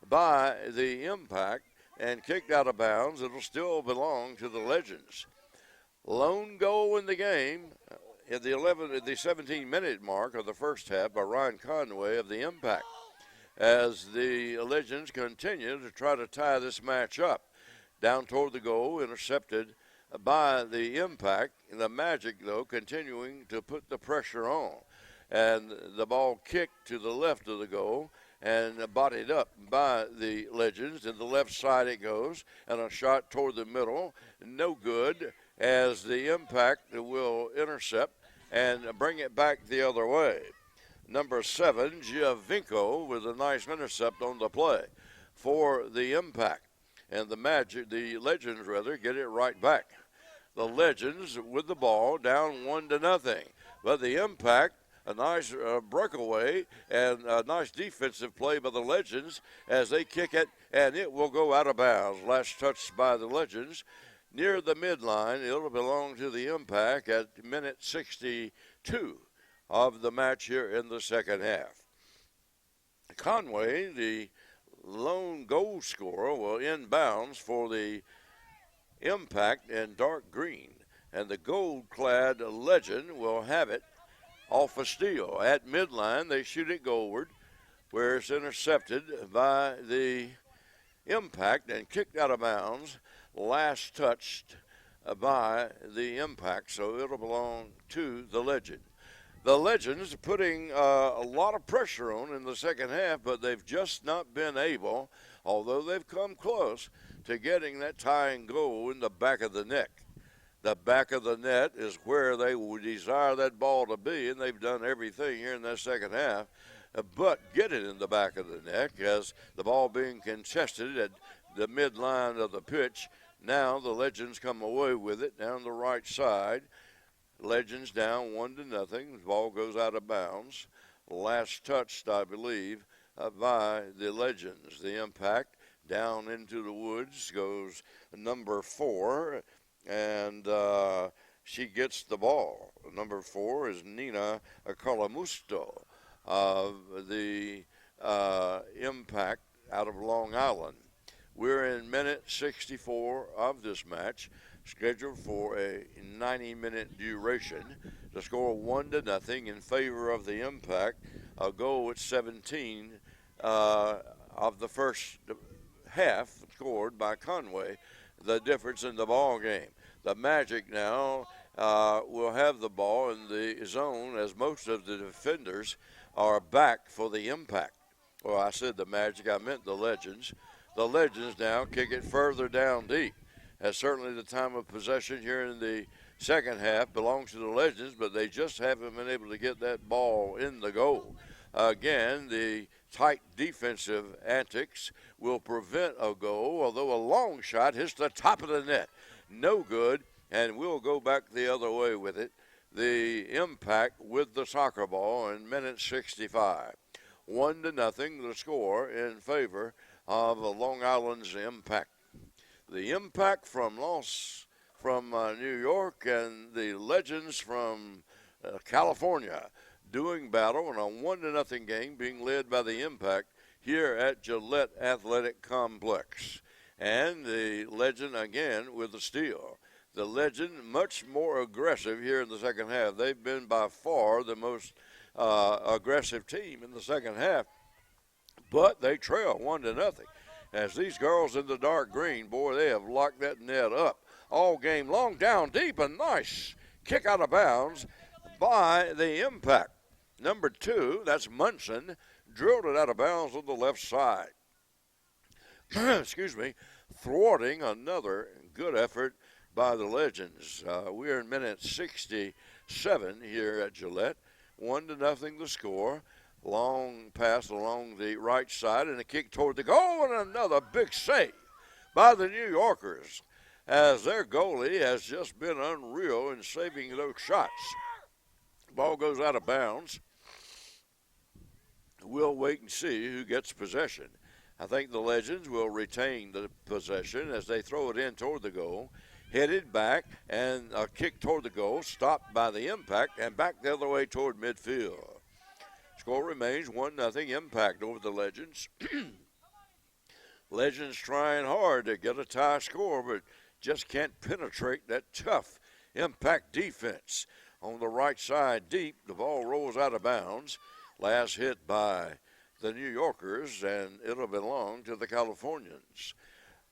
by the Impact and kicked out of bounds. It'll still belong to the Legends. Lone goal in the game at the 17-minute mark of the first half by Ryan Conway of the Impact, as the Legends continue to try to tie this match up. Down toward the goal, intercepted by the Impact. The Magic, though, continuing to put the pressure on. And the ball kicked to the left of the goal and bodied up by the Legends. And the left side it goes, and a shot toward the middle, no good, as the Impact will intercept and bring it back the other way. Number 7, Giovinco, with a nice intercept on the play for the Impact. And the Legends, get it right back. The Legends with the ball down 1-0. But the Impact, a nice breakaway and a nice defensive play by the Legends as they kick it, and it will go out of bounds. Last touch by the Legends. Near the midline, it'll belong to the Impact at minute 62 of the match here in the second half. Conway, the lone goal scorer, will inbounds for the Impact in dark green, and the gold-clad Legend will have it off a steal. At midline, they shoot it goalward, where it's intercepted by the Impact and kicked out of bounds. Last touched by the Impact, so it'll belong to the Legend. The Legends putting a lot of pressure on in the second half, but they've just not been able, although they've come close, to getting that tying goal in the back of the net. The back of the net is where they would desire that ball to be, and they've done everything here in that second half but get it in the back of the net, as the ball being contested at the midline of the pitch. Now the Legends come away with it down the right side. Legends down 1-0. The ball goes out of bounds. Last touched, I believe, by the Legends. The Impact down into the woods goes number 4, and she gets the ball. Number 4 is Nina Colamusto of the Impact out of Long Island. We're in minute 64 of this match, scheduled for a 90-minute duration. The score 1-0 in favor of the Impact. A goal at 17 of the first half scored by Conway, the difference in the ball game. The Magic now will have the ball in the zone as most of the defenders are back for the impact. Well, I said the Magic, I meant the Legends. The Legends now kick it further down deep. As certainly the time of possession here in the second half belongs to the Legends, but they just haven't been able to get that ball in the goal. Again, the tight defensive antics will prevent a goal, although a long shot hits the top of the net. No good, and we'll go back the other way with it. The impact with the soccer ball in minute 65. 1-0, the score in favor of Long Island's Impact. The Impact from New York and the Legends from California doing battle in a 1-0 game being led by the Impact here at Gillette Athletic Complex. And the Legend again with the steal. The Legend much more aggressive here in the second half. They've been by far the most aggressive team in the second half, but they trail 1-0. As these girls in the dark green, boy, they have locked that net up all game long, down deep, a nice kick out of bounds by the Impact. Number 2, that's Munson, drilled it out of bounds on the left side. Excuse me, thwarting another good effort by the Legends. We're in minute 67 here at Gillette. 1-0 the score. Long pass along the right side and a kick toward the goal, and another big save by the New Yorkers, as their goalie has just been unreal in saving those shots. Ball goes out of bounds. We'll wait and see who gets possession. I think the Legends will retain the possession as they throw it in toward the goal. Headed back, and a kick toward the goal, stopped by the Impact, and back the other way toward midfield. Score remains 1-0 Impact over the Legends. Legends trying hard to get a tie score, but just can't penetrate that tough Impact defense. On the right side deep, the ball rolls out of bounds. Last hit by the New Yorkers, and it'll belong to the Californians.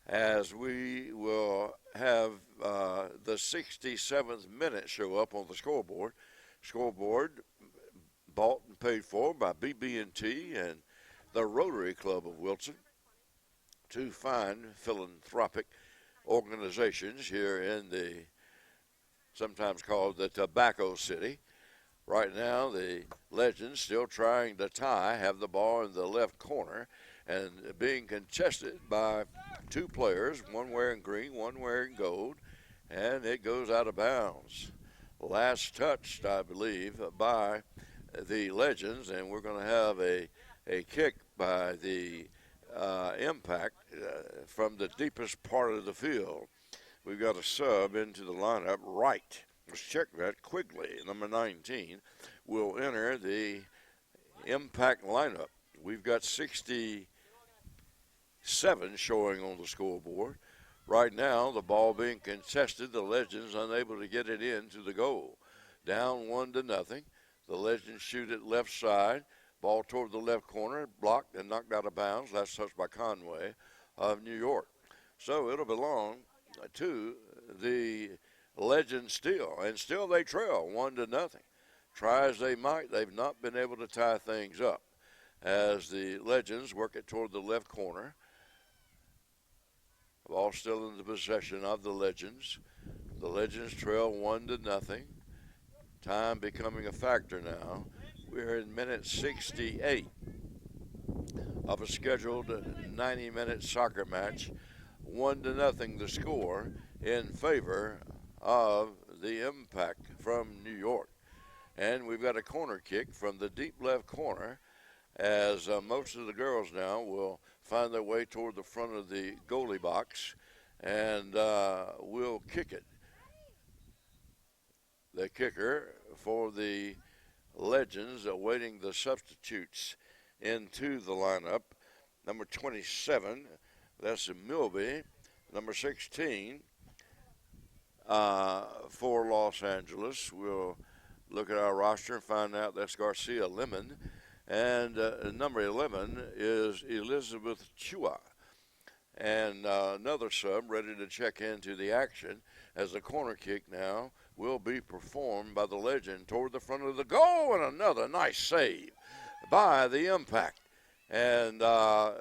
As we will have the 67th minute show up on the scoreboard. Scoreboard bought and paid for by BB&T and the Rotary Club of Wilson, two fine philanthropic organizations here in the sometimes called the Tobacco City. Right now, the Legends still trying to tie, have the ball in the left corner, and being contested by two players, one wearing green, one wearing gold, and it goes out of bounds. Last touched, I believe, by the Legends, and we're going to have a kick by the Impact from the deepest part of the field. We've got a sub into the lineup, right. Let's check that quickly. Number 19 will enter the Impact lineup. We've got 67 showing on the scoreboard. Right now, the ball being contested, the Legends unable to get it into the goal. Down 1-0. The Legends shoot it left side. Ball toward the left corner, blocked and knocked out of bounds. Last touch by Conway of New York. So it'll belong to the Legends still, and still they trail 1-0. Try as they might, they've not been able to tie things up as the Legends work it toward the left corner. Ball still in the possession of the Legends. The Legends trail 1-0. Time becoming a factor now. We're in minute 68 of a scheduled 90-minute soccer match. 1-0 the score in favor of the Impact from New York. And we've got a corner kick from the deep left corner as most of the girls now will find their way toward the front of the goalie box and will kick it. The kicker for the Legends awaiting the substitutes into the lineup. Number 27, that's Milby. Number 16 for Los Angeles. We'll look at our roster and find out that's Garcia Lemon. And number 11 is Elizabeth Chua. And another sub ready to check into the action as the corner kick now will be performed by the legend toward the front of the goal, and another nice save by the Impact. And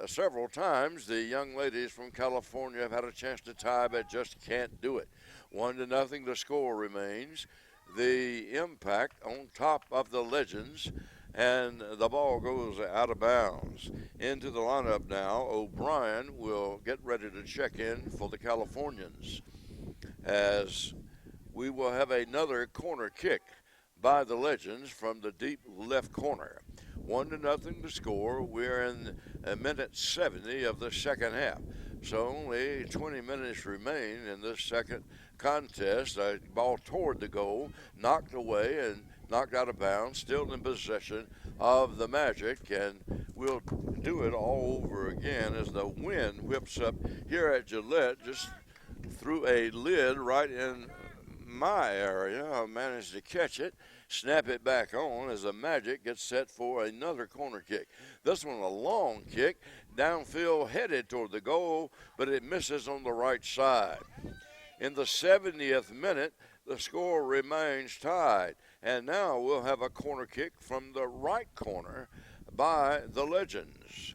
several times the young ladies from California have had a chance to tie, but just can't do it. 1-0, the score remains. The Impact on top of the Legends, and the ball goes out of bounds. Into the lineup now, O'Brien will get ready to check in for the Californians, as we will have another corner kick by the Legends from the deep left corner. 1-0 to score. We're in minute 70 of the second half. So only 20 minutes remain in this second contest. A ball toward the goal, knocked away and knocked out of bounds, still in possession of the Magic, and we'll do it all over again as the wind whips up here at Gillette, just through a lid right in my area. I managed to catch it, snap it back on as the Magic gets set for another corner kick. This one a long kick, downfield headed toward the goal, but it misses on the right side. In the 70th minute, the score remains tied, and now we'll have a corner kick from the right corner by the Legends.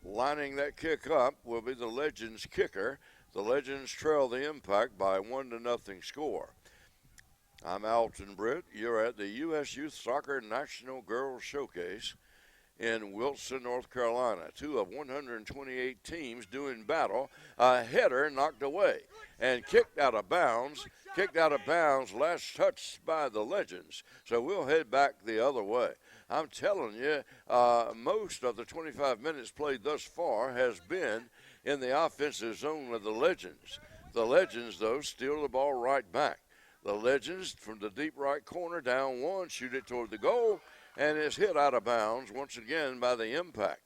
Lining that kick up will be the Legends kicker. The Legends trail the Impact by 1-0 score. I'm Alton Britt. You're at the U.S. Youth Soccer National Girls Showcase in Wilson, North Carolina. 2 of 128 teams doing battle. A header knocked away and kicked out of bounds. Last touched by the Legends. So we'll head back the other way. I'm telling you, most of the 25 minutes played thus far has been in the offensive zone of the Legends. The Legends, though, steal the ball right back. The Legends from the deep right corner, down one, shoot it toward the goal, and is hit out of bounds once again by the Impact.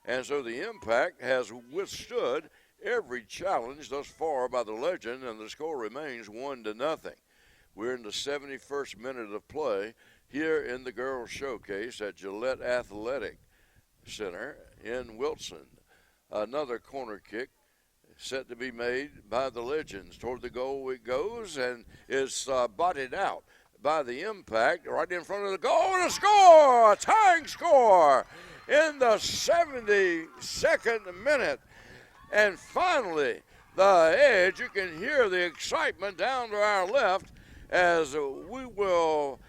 And so the Impact has withstood every challenge thus far by the Legend, and the score remains 1-0. We're in the 71st minute of play here in the Girls Showcase at Gillette Athletic Center in Wilson. Another corner kick set to be made by the Legends. Toward the goal it goes and is bodied out by the Impact right in front of the goal, and a score! A tying score in the 72nd minute. And finally, the edge. You can hear the excitement down to our left as we will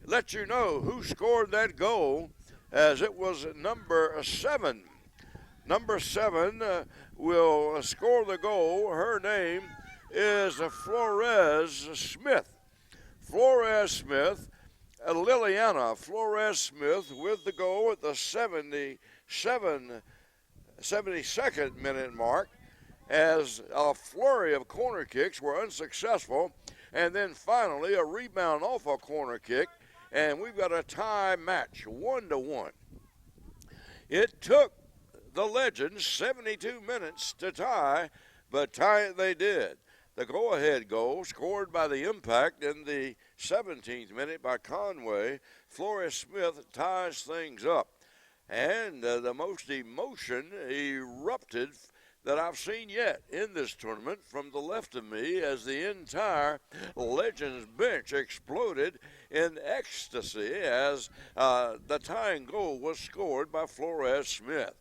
let you know who scored that goal, as it was number 7. Number 7 will score the goal. Her name is Flores Smith. Flores Smith, Liliana Flores Smith with the goal at the 72nd minute mark, as a flurry of corner kicks were unsuccessful. And then finally a rebound off a corner kick, and we've got a tie match, 1-1. It took the Legends 72 minutes to tie, but tie it they did. The go-ahead goal scored by the Impact in the 17th minute by Conway. Flores Smith ties things up. And the most emotion erupted that I've seen yet in this tournament from the left of me, as the entire Legends bench exploded in ecstasy as the tying goal was scored by Flores Smith.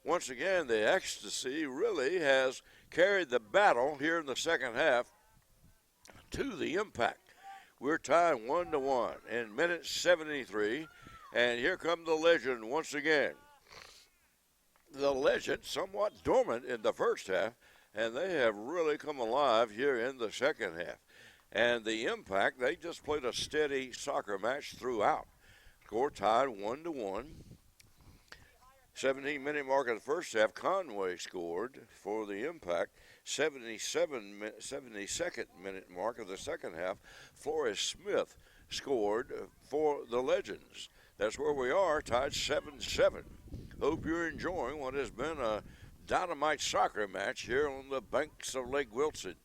Once again, the ecstasy really has carried the battle here in the second half to the Impact. We're tied 1-1 in minute 73, and here come the Legend once again. The Legend somewhat dormant in the first half, and they have really come alive here in the second half. And the Impact, they just played a steady soccer match throughout. Score tied 1-1. 17-minute mark of the first half, Conway scored for the Impact. 72nd minute mark of the second half, Flores Smith scored for the Legends. That's where we are, tied 7-7. Hope you're enjoying what has been a dynamite soccer match here on the banks of Lake Wilson,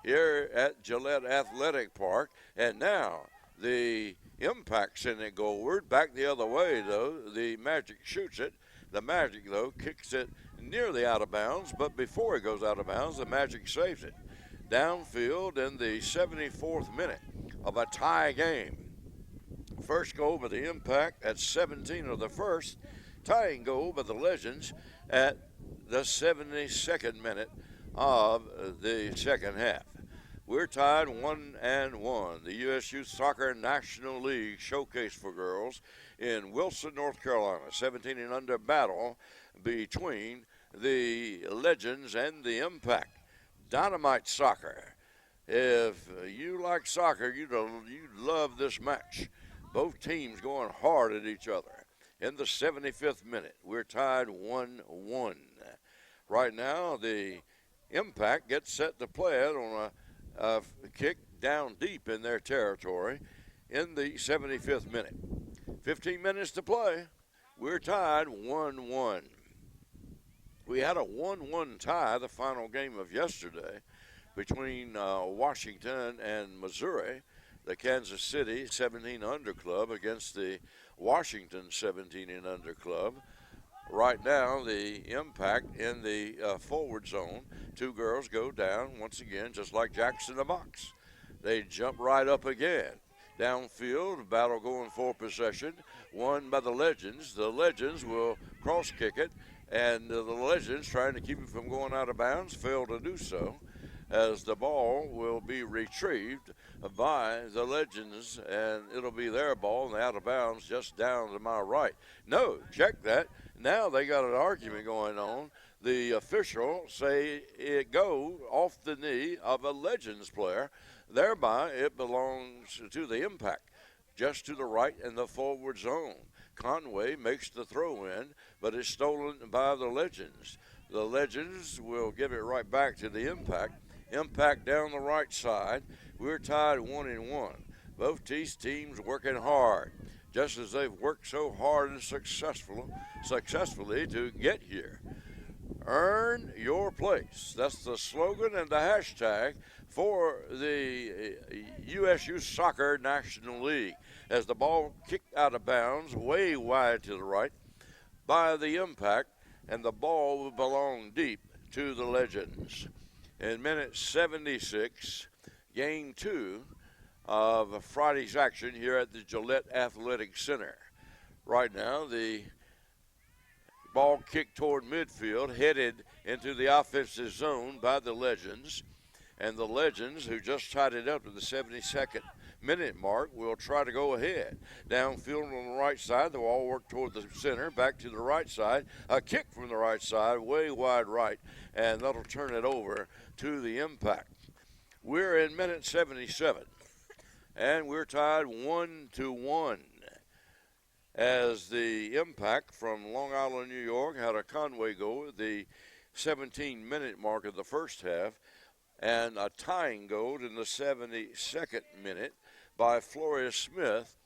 here at Gillette Athletic Park. And now the Impact sending it goalward, back the other way, though. The Magic shoots it. The Magic, though, kicks it nearly out of bounds, but before it goes out of bounds, the Magic saves it. Downfield in the 74th minute. of a tie game. First goal by the Impact at 17 of the first. Tying goal by the Legends at the 72nd minute of the second half. We're tied 1-1. The U.S. Youth Soccer National League Showcase for Girls in Wilson, North Carolina. 17 and under battle between the Legends and the Impact. Dynamite soccer. If you like soccer, you'd love this match. Both teams going hard at each other. In the 75th minute, we're tied 1-1. Right now, the Impact gets set to play it on a kick down deep in their territory in the 75th minute. 15 minutes to play. We're tied 1-1. We had a 1-1 tie, the final game of yesterday, between Washington and Missouri. The Kansas City 17 under club against the Washington 17 and under club. Right now, the Impact in the forward zone. Two girls go down once again, just like Jacks in the box. They jump right up again. Downfield, battle going for possession, won by the Legends. The Legends will cross kick it, and the Legends, trying to keep it from going out of bounds, fail to do so, as the ball will be retrieved by the Legends, and it'll be their ball and out of bounds just down to my right. No, check that. Now they got an argument going on. The official say it go off the knee of a Legends player. Thereby, it belongs to the Impact, just to the right in the forward zone. Conway makes the throw in, but it's stolen by the Legends. The Legends will give it right back to the Impact. Impact down the right side. We're tied 1-1. Both these teams working hard, just as they've worked so hard and successfully to get here. Earn your place. That's the slogan and the hashtag for the USU Soccer National League. As the ball kicked out of bounds, way wide to the right by the Impact, and the ball will belong deep to the Legends. In minute 76, game 2 of Friday's action here at the Gillette Athletic Center. Right now, the ball kicked toward midfield, headed into the offensive zone by the Legends. And the Legends, who just tied it up to the 72nd minute mark, will try to go ahead. Downfield on the right side, they'll all work toward the center, back to the right side. A kick from the right side, way wide right, and that'll turn it over to the Impact. We're in minute 77, and we're tied 1-1. As the Impact from Long Island, New York, had a Conway goal at the 17-minute mark of the first half, and a tying goal in the 72nd minute by Floria Smith,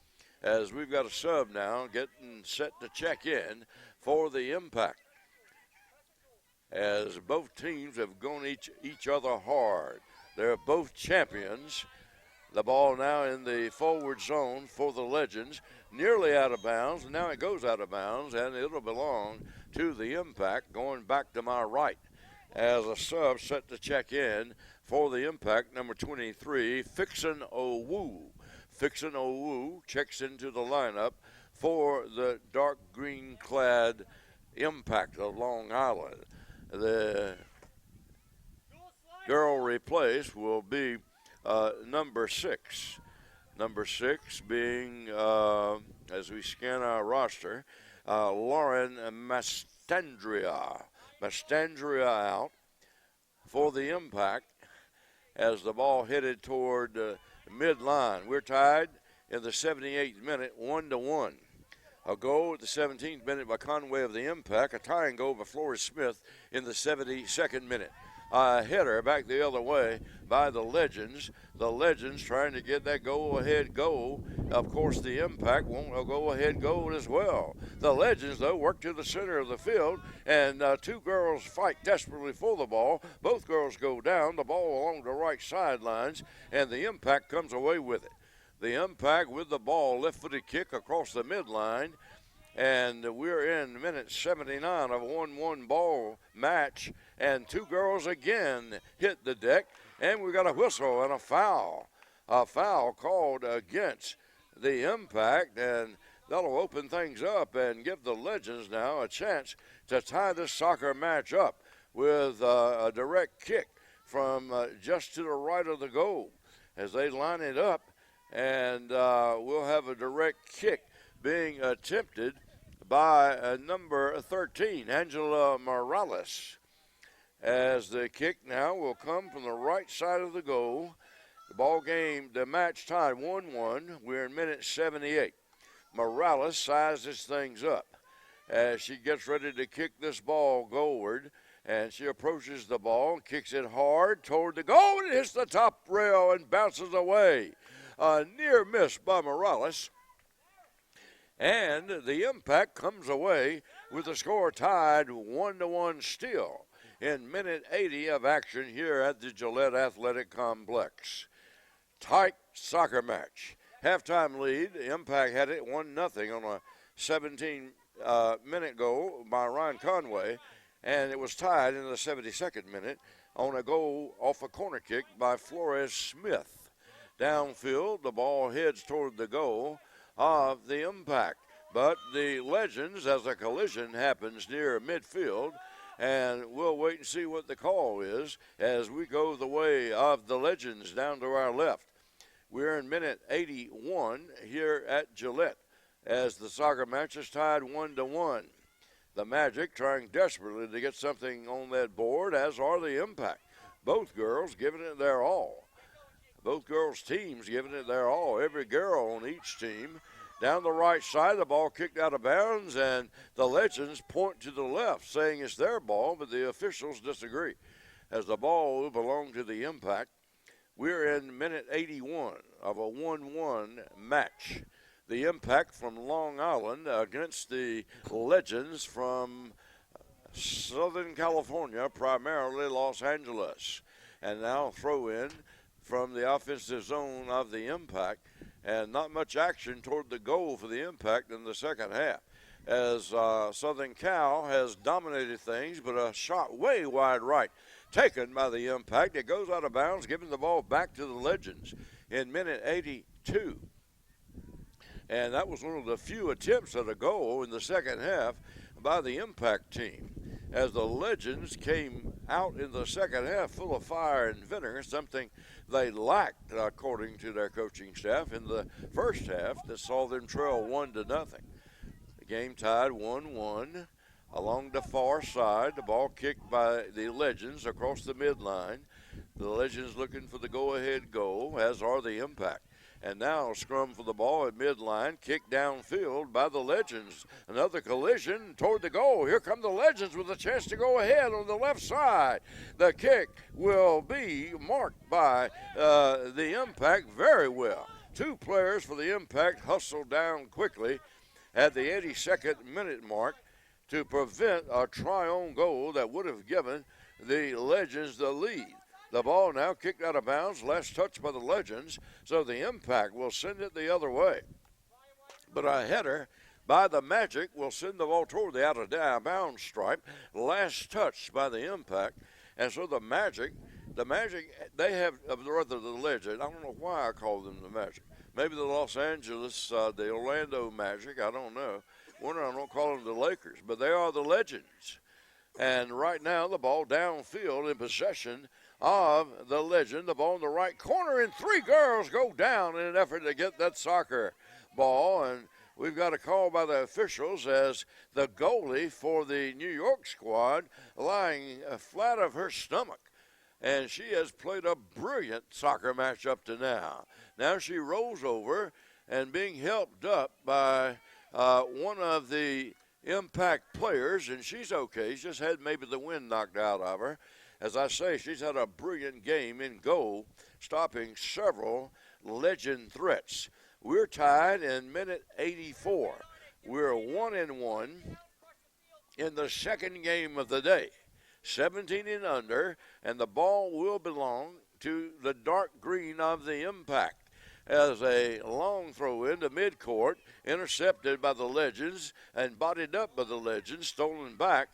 as we've got a sub now getting set to check in for the Impact, as both teams have gone each other hard. They're both champions. The ball now in the forward zone for the Legends, nearly out of bounds. Now it goes out of bounds, and it'll belong to the Impact, going back to my right. As a sub set to check in for the Impact, number 23, Fixin' Owu. Fixin' Owu checks into the lineup for the dark green-clad Impact of Long Island. The girl replaced will be number 6. Number 6 being, as we scan our roster, Lauren Mastandria. Mastandria out for the Impact as the ball headed toward midline. We're tied in the 78th minute, 1-1. A goal at the 17th minute by Conway of the Impact. A tying goal by Flora Smith in the 72nd minute. A header back the other way by the Legends. The Legends trying to get that go-ahead goal. Of course, the Impact want a go-ahead goal as well. The Legends, though, work to the center of the field, and two girls fight desperately for the ball. Both girls go down, the ball along the right sidelines, and the Impact comes away with it. The Impact with the ball, left-footed kick across the midline, and we're in minute 79 of a 1-1 ball match, and two girls again hit the deck, and we got a whistle and a foul. a foul called against the Impact, and that'll open things up and give the Legends now a chance to tie this soccer match up with a direct kick from just to the right of the goal as they line it up, and we'll have a direct kick being attempted by number 13, Angela Morales, as the kick now will come from the right side of the goal. The match tied 1-1. We're in minute 78. Morales sizes things up as she gets ready to kick this ball goalward, and she approaches the ball, kicks it hard toward the goal, and hits the top rail and bounces away. A near miss by Morales, and the Impact comes away with the score tied 1-1 still in minute 80 of action here at the Gillette Athletic Complex. Tight soccer match. Halftime lead, Impact had it 1-0 on a 17-minute goal by Ryan Conway, and it was tied in the 72nd minute on a goal off a corner kick by Flores Smith. Downfield, the ball heads toward the goal of the Impact, but the Legends, as a collision happens near midfield, and we'll wait and see what the call is as we go the way of the Legends down to our left. We're in minute 81 here at Gillette as the soccer match is tied 1-1. The Magic trying desperately to get something on that board, as are the Impact. Both girls giving it their all. Both girls' teams giving it their all. Every girl on each team. Down the right side, the ball kicked out of bounds, and the Legends point to the left, saying it's their ball, but the officials disagree, as the ball belonged to the Impact. We're in minute 81 of a 1-1 match. The Impact from Long Island against the Legends from Southern California, primarily Los Angeles. And now throw in from the offensive zone of the Impact, and not much action toward the goal for the Impact in the second half, as Southern Cal has dominated things, but a shot way wide right taken by the Impact. It goes out of bounds, giving the ball back to the Legends in minute 82. And that was one of the few attempts at a goal in the second half by the Impact team, as the Legends came out in the second half full of fire and vinegar, something they lacked, according to their coaching staff, in the first half that saw them trail 1-0. The game tied 1-1. Along the far side, the ball kicked by the Legends across the midline. The Legends looking for the go-ahead goal, as are the Impact. And now a scrum for the ball at midline, kicked downfield by the Legends. Another collision toward the goal. Here come the Legends with a chance to go ahead on the left side. The kick will be marked by the Impact very well. Two players for the Impact hustled down quickly at the 82nd minute mark to prevent a try-on goal that would have given the Legends the lead. The ball now kicked out of bounds, last touch by the Legends, so the Impact will send it the other way. But a header by the Magic will send the ball toward the out-of-bounds stripe, last touch by the Impact. And so the Magic, they have, rather the Legend, I don't know why I call them the Magic. Maybe the Los Angeles, the Orlando Magic, I don't know. Wonder I don't call them the Lakers, but they are the Legends. And right now the ball downfield in possession of the Legend. The ball in the right corner, and three girls go down in an effort to get that soccer ball. And we've got a call by the officials as the goalie for the New York squad lying flat of her stomach. And she has played a brilliant soccer match up to now. Now she rolls over and being helped up by one of the Impact players, and she's okay. She's just had maybe the wind knocked out of her. As I say, she's had a brilliant game in goal, stopping several Legend threats. We're tied in minute 84. We're 1-1 in the second game of the day. 17 and under, and the ball will belong to the dark green of the Impact, as a long throw into midcourt, intercepted by the Legends and bodied up by the Legends, stolen back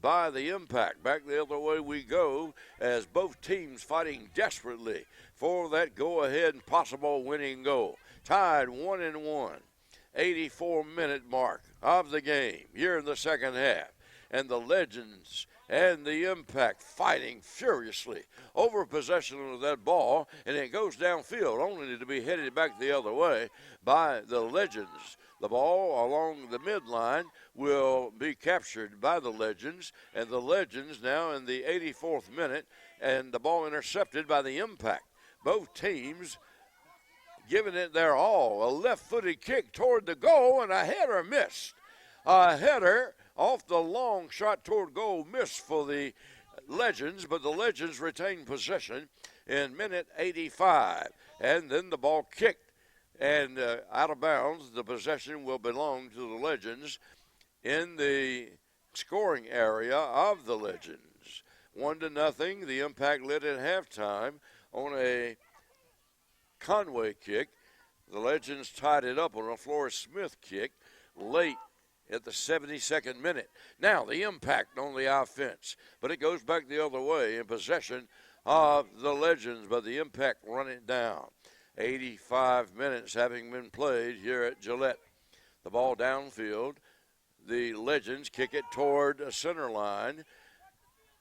by the Impact. Back the other way we go as both teams fighting desperately for that go-ahead and possible winning goal. Tied 1-1. 84-minute mark of the game here in the second half. And the Legends and the Impact fighting furiously over possession of that ball, and it goes downfield only to be headed back the other way by the Legends. The ball along the midline will be captured by the Legends, and the Legends now in the 84th minute, and the ball intercepted by the Impact. Both teams giving it their all. A left-footed kick toward the goal, and a header missed. A header off the long shot toward goal missed for the Legends, but the Legends retain possession in minute 85. And then the ball kicked and out of bounds. The possession will belong to the Legends in the scoring area of the Legends. 1-0. The Impact led at halftime on a Conway kick. The Legends tied it up on a Flores Smith kick late at the 72nd minute. Now the Impact on the offense, but it goes back the other way in possession of the Legends, but the Impact run it down. 85 minutes having been played here at Gillette. The ball downfield. The Legends kick it toward a center line.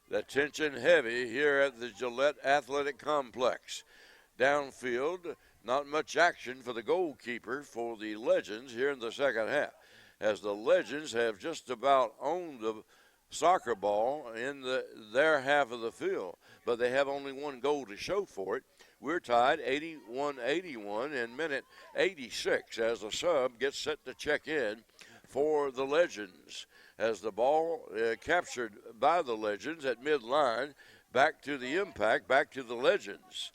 The tension heavy here at the Gillette Athletic Complex. Downfield, not much action for the goalkeeper for the Legends here in the second half, as the Legends have just about owned the soccer ball in their half of the field, but they have only one goal to show for it. We're tied 81-81 in minute 86 as the sub gets set to check in for the Legends, as the ball captured by the Legends at midline, back to the Impact, back to the Legends.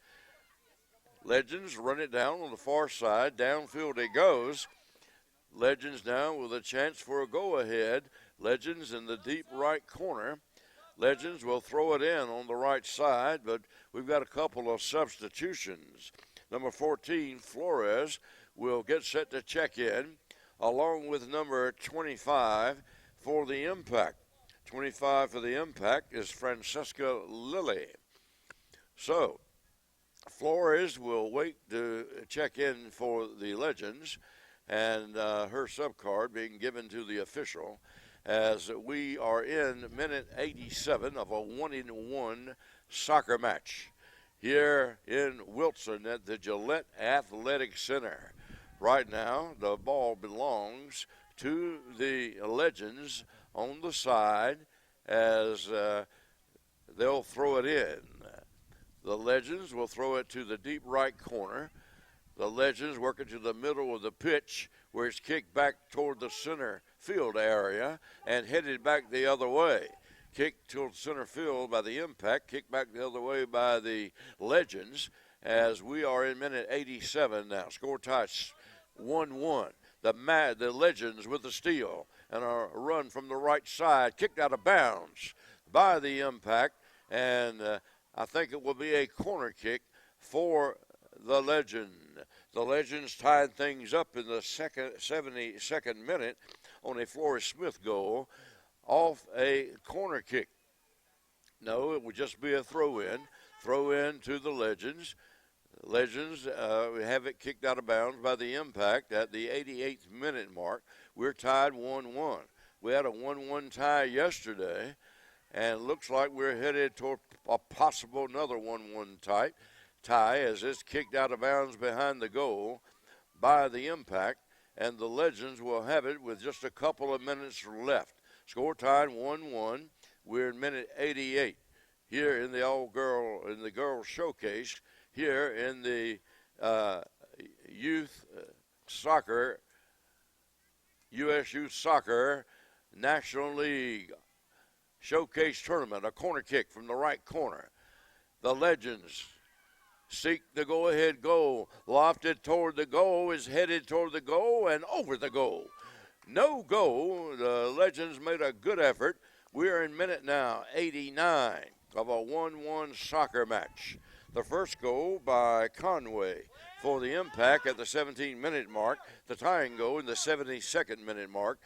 Legends run it down on the far side. Downfield it goes. Legends now with a chance for a go-ahead. Legends in the deep right corner. Legends will throw it in on the right side, but we've got a couple of substitutions. Number 14, Flores, will get set to check in, along with number 25 for the Impact. 25 for the Impact is Francesca Lilly. So, Flores will wait to check in for the Legends, and her sub card being given to the official, as we are in minute 87 of a 1-1 soccer match here in Wilson at the Gillette Athletic Center. Right now, the ball belongs to the Legends on the side as they'll throw it in. The Legends will throw it to the deep right corner. The Legends working to the middle of the pitch, where it's kicked back toward the center field area and headed back the other way. Kicked toward center field by the Impact, kicked back the other way by the Legends, as we are in minute 87 now. Score tied 1-1. The Legends with the steal and a run from the right side, kicked out of bounds by the Impact, and I think it will be a corner kick for the Legend. The Legends tied things up in the 72nd minute on a Flores Smith goal off a corner kick. No, it would just be a throw-in to the Legends. Legends have it kicked out of bounds by the Impact at the 88th minute mark. We're tied 1-1. We had a 1-1 tie yesterday, and it looks like we're headed toward a possible another 1-1 tie as it's kicked out of bounds behind the goal by the Impact, and the Legends will have it with just a couple of minutes left. Score tied 1-1. We're in minute 88 here in the girls showcase here in the youth soccer, U.S. Youth Soccer National League Showcase Tournament. A corner kick from the right corner. The Legends seek the go-ahead goal. Lofted toward the goal, is headed toward the goal and over the goal. No goal. The Legends made a good effort. We're in minute now 89 of a 1-1 soccer match. The first goal by Conway for the Impact at the 17-minute mark. The tying goal in the 72nd minute mark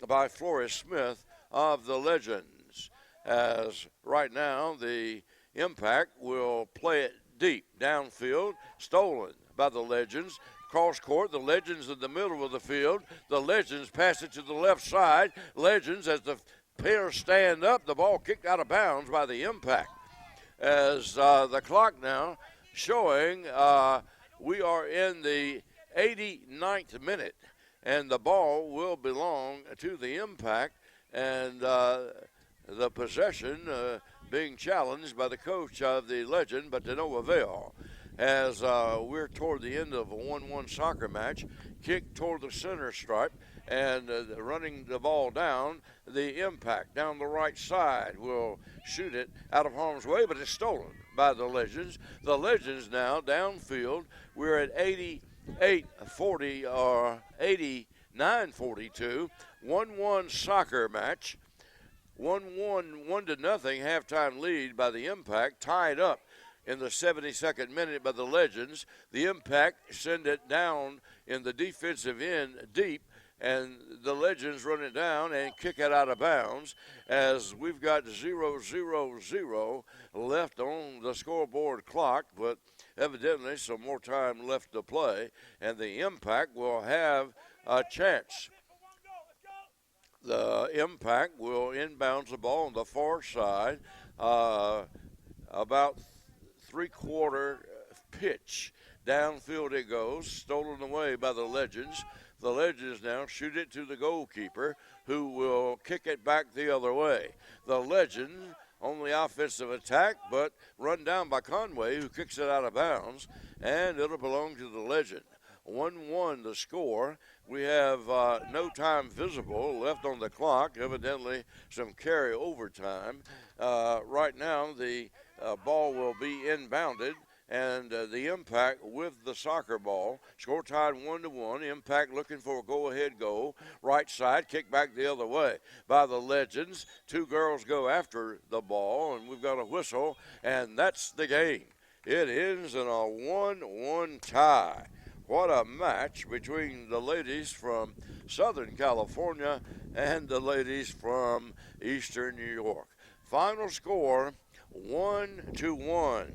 by Flores Smith of the Legends. as right now the Impact will play it deep downfield, stolen by the Legends. Cross court, the Legends in the middle of the field. The Legends pass it to the left side. Legends, as the pair stand up, the ball kicked out of bounds by the Impact. As the clock now showing we are in the 89th minute, and the ball will belong to the Impact, and the possession being challenged by the coach of the Legend, but to no avail. As we're toward the end of a 1-1 soccer match, kick toward the center stripe, and running the ball down, the Impact down the right side will shoot it out of harm's way, but it's stolen by the Legends. The Legends now downfield. We're at 88-40 or 89-42, 1-1 soccer match. 1-1, 1-0 halftime lead by the Impact, tied up in the 72nd minute by the Legends. The Impact send it down in the defensive end deep, and the Legends run it down and kick it out of bounds as we've got 0-0-0 left on the scoreboard clock, but evidently some more time left to play, and the Impact will have a chance. The Impact will inbounds the ball on the far side, about three-quarter pitch. Downfield it goes, stolen away by the Legends. The Legends now shoot it to the goalkeeper, who will kick it back the other way. The Legends on the offensive attack, but run down by Conway, who kicks it out of bounds, and it'll belong to the Legend. 1-1 the score. We have no time visible left on the clock, evidently some carry overtime. Right now the ball will be inbounded, and the Impact with the soccer ball. Score tied 1-1. Impact looking for a go-ahead goal. Right side, kick back the other way by the Legends. Two girls go after the ball, and we've got a whistle, and that's the game. It ends in a 1-1 tie. What a match between the ladies from Southern California and the ladies from Eastern New York. Final score, 1-1.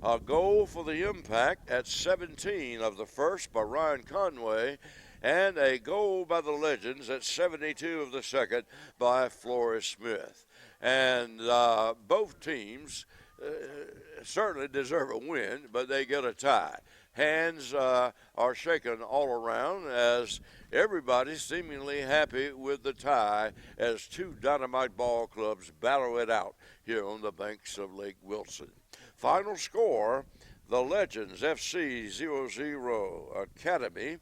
A goal for the Impact at 17 of the first by Ryan Conway, and a goal by the Legends at 72 of the second by Flora Smith. And both teams certainly deserve a win, but they get a tie. Hands are shaken all around as everybody's seemingly happy with the tie as two Dynamite ball clubs battle it out here on the banks of Lake Wilson. Final score, the Legends FC 0-0 Academy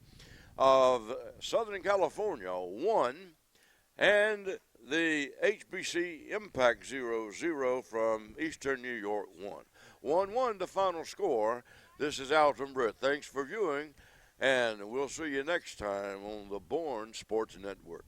of Southern California 1, and the HBC Impact 0-0 from Eastern New York 1. 1-1 the final score. This is Alton Britt. Thanks for viewing, and we'll see you next time on the Bourne Sports Network.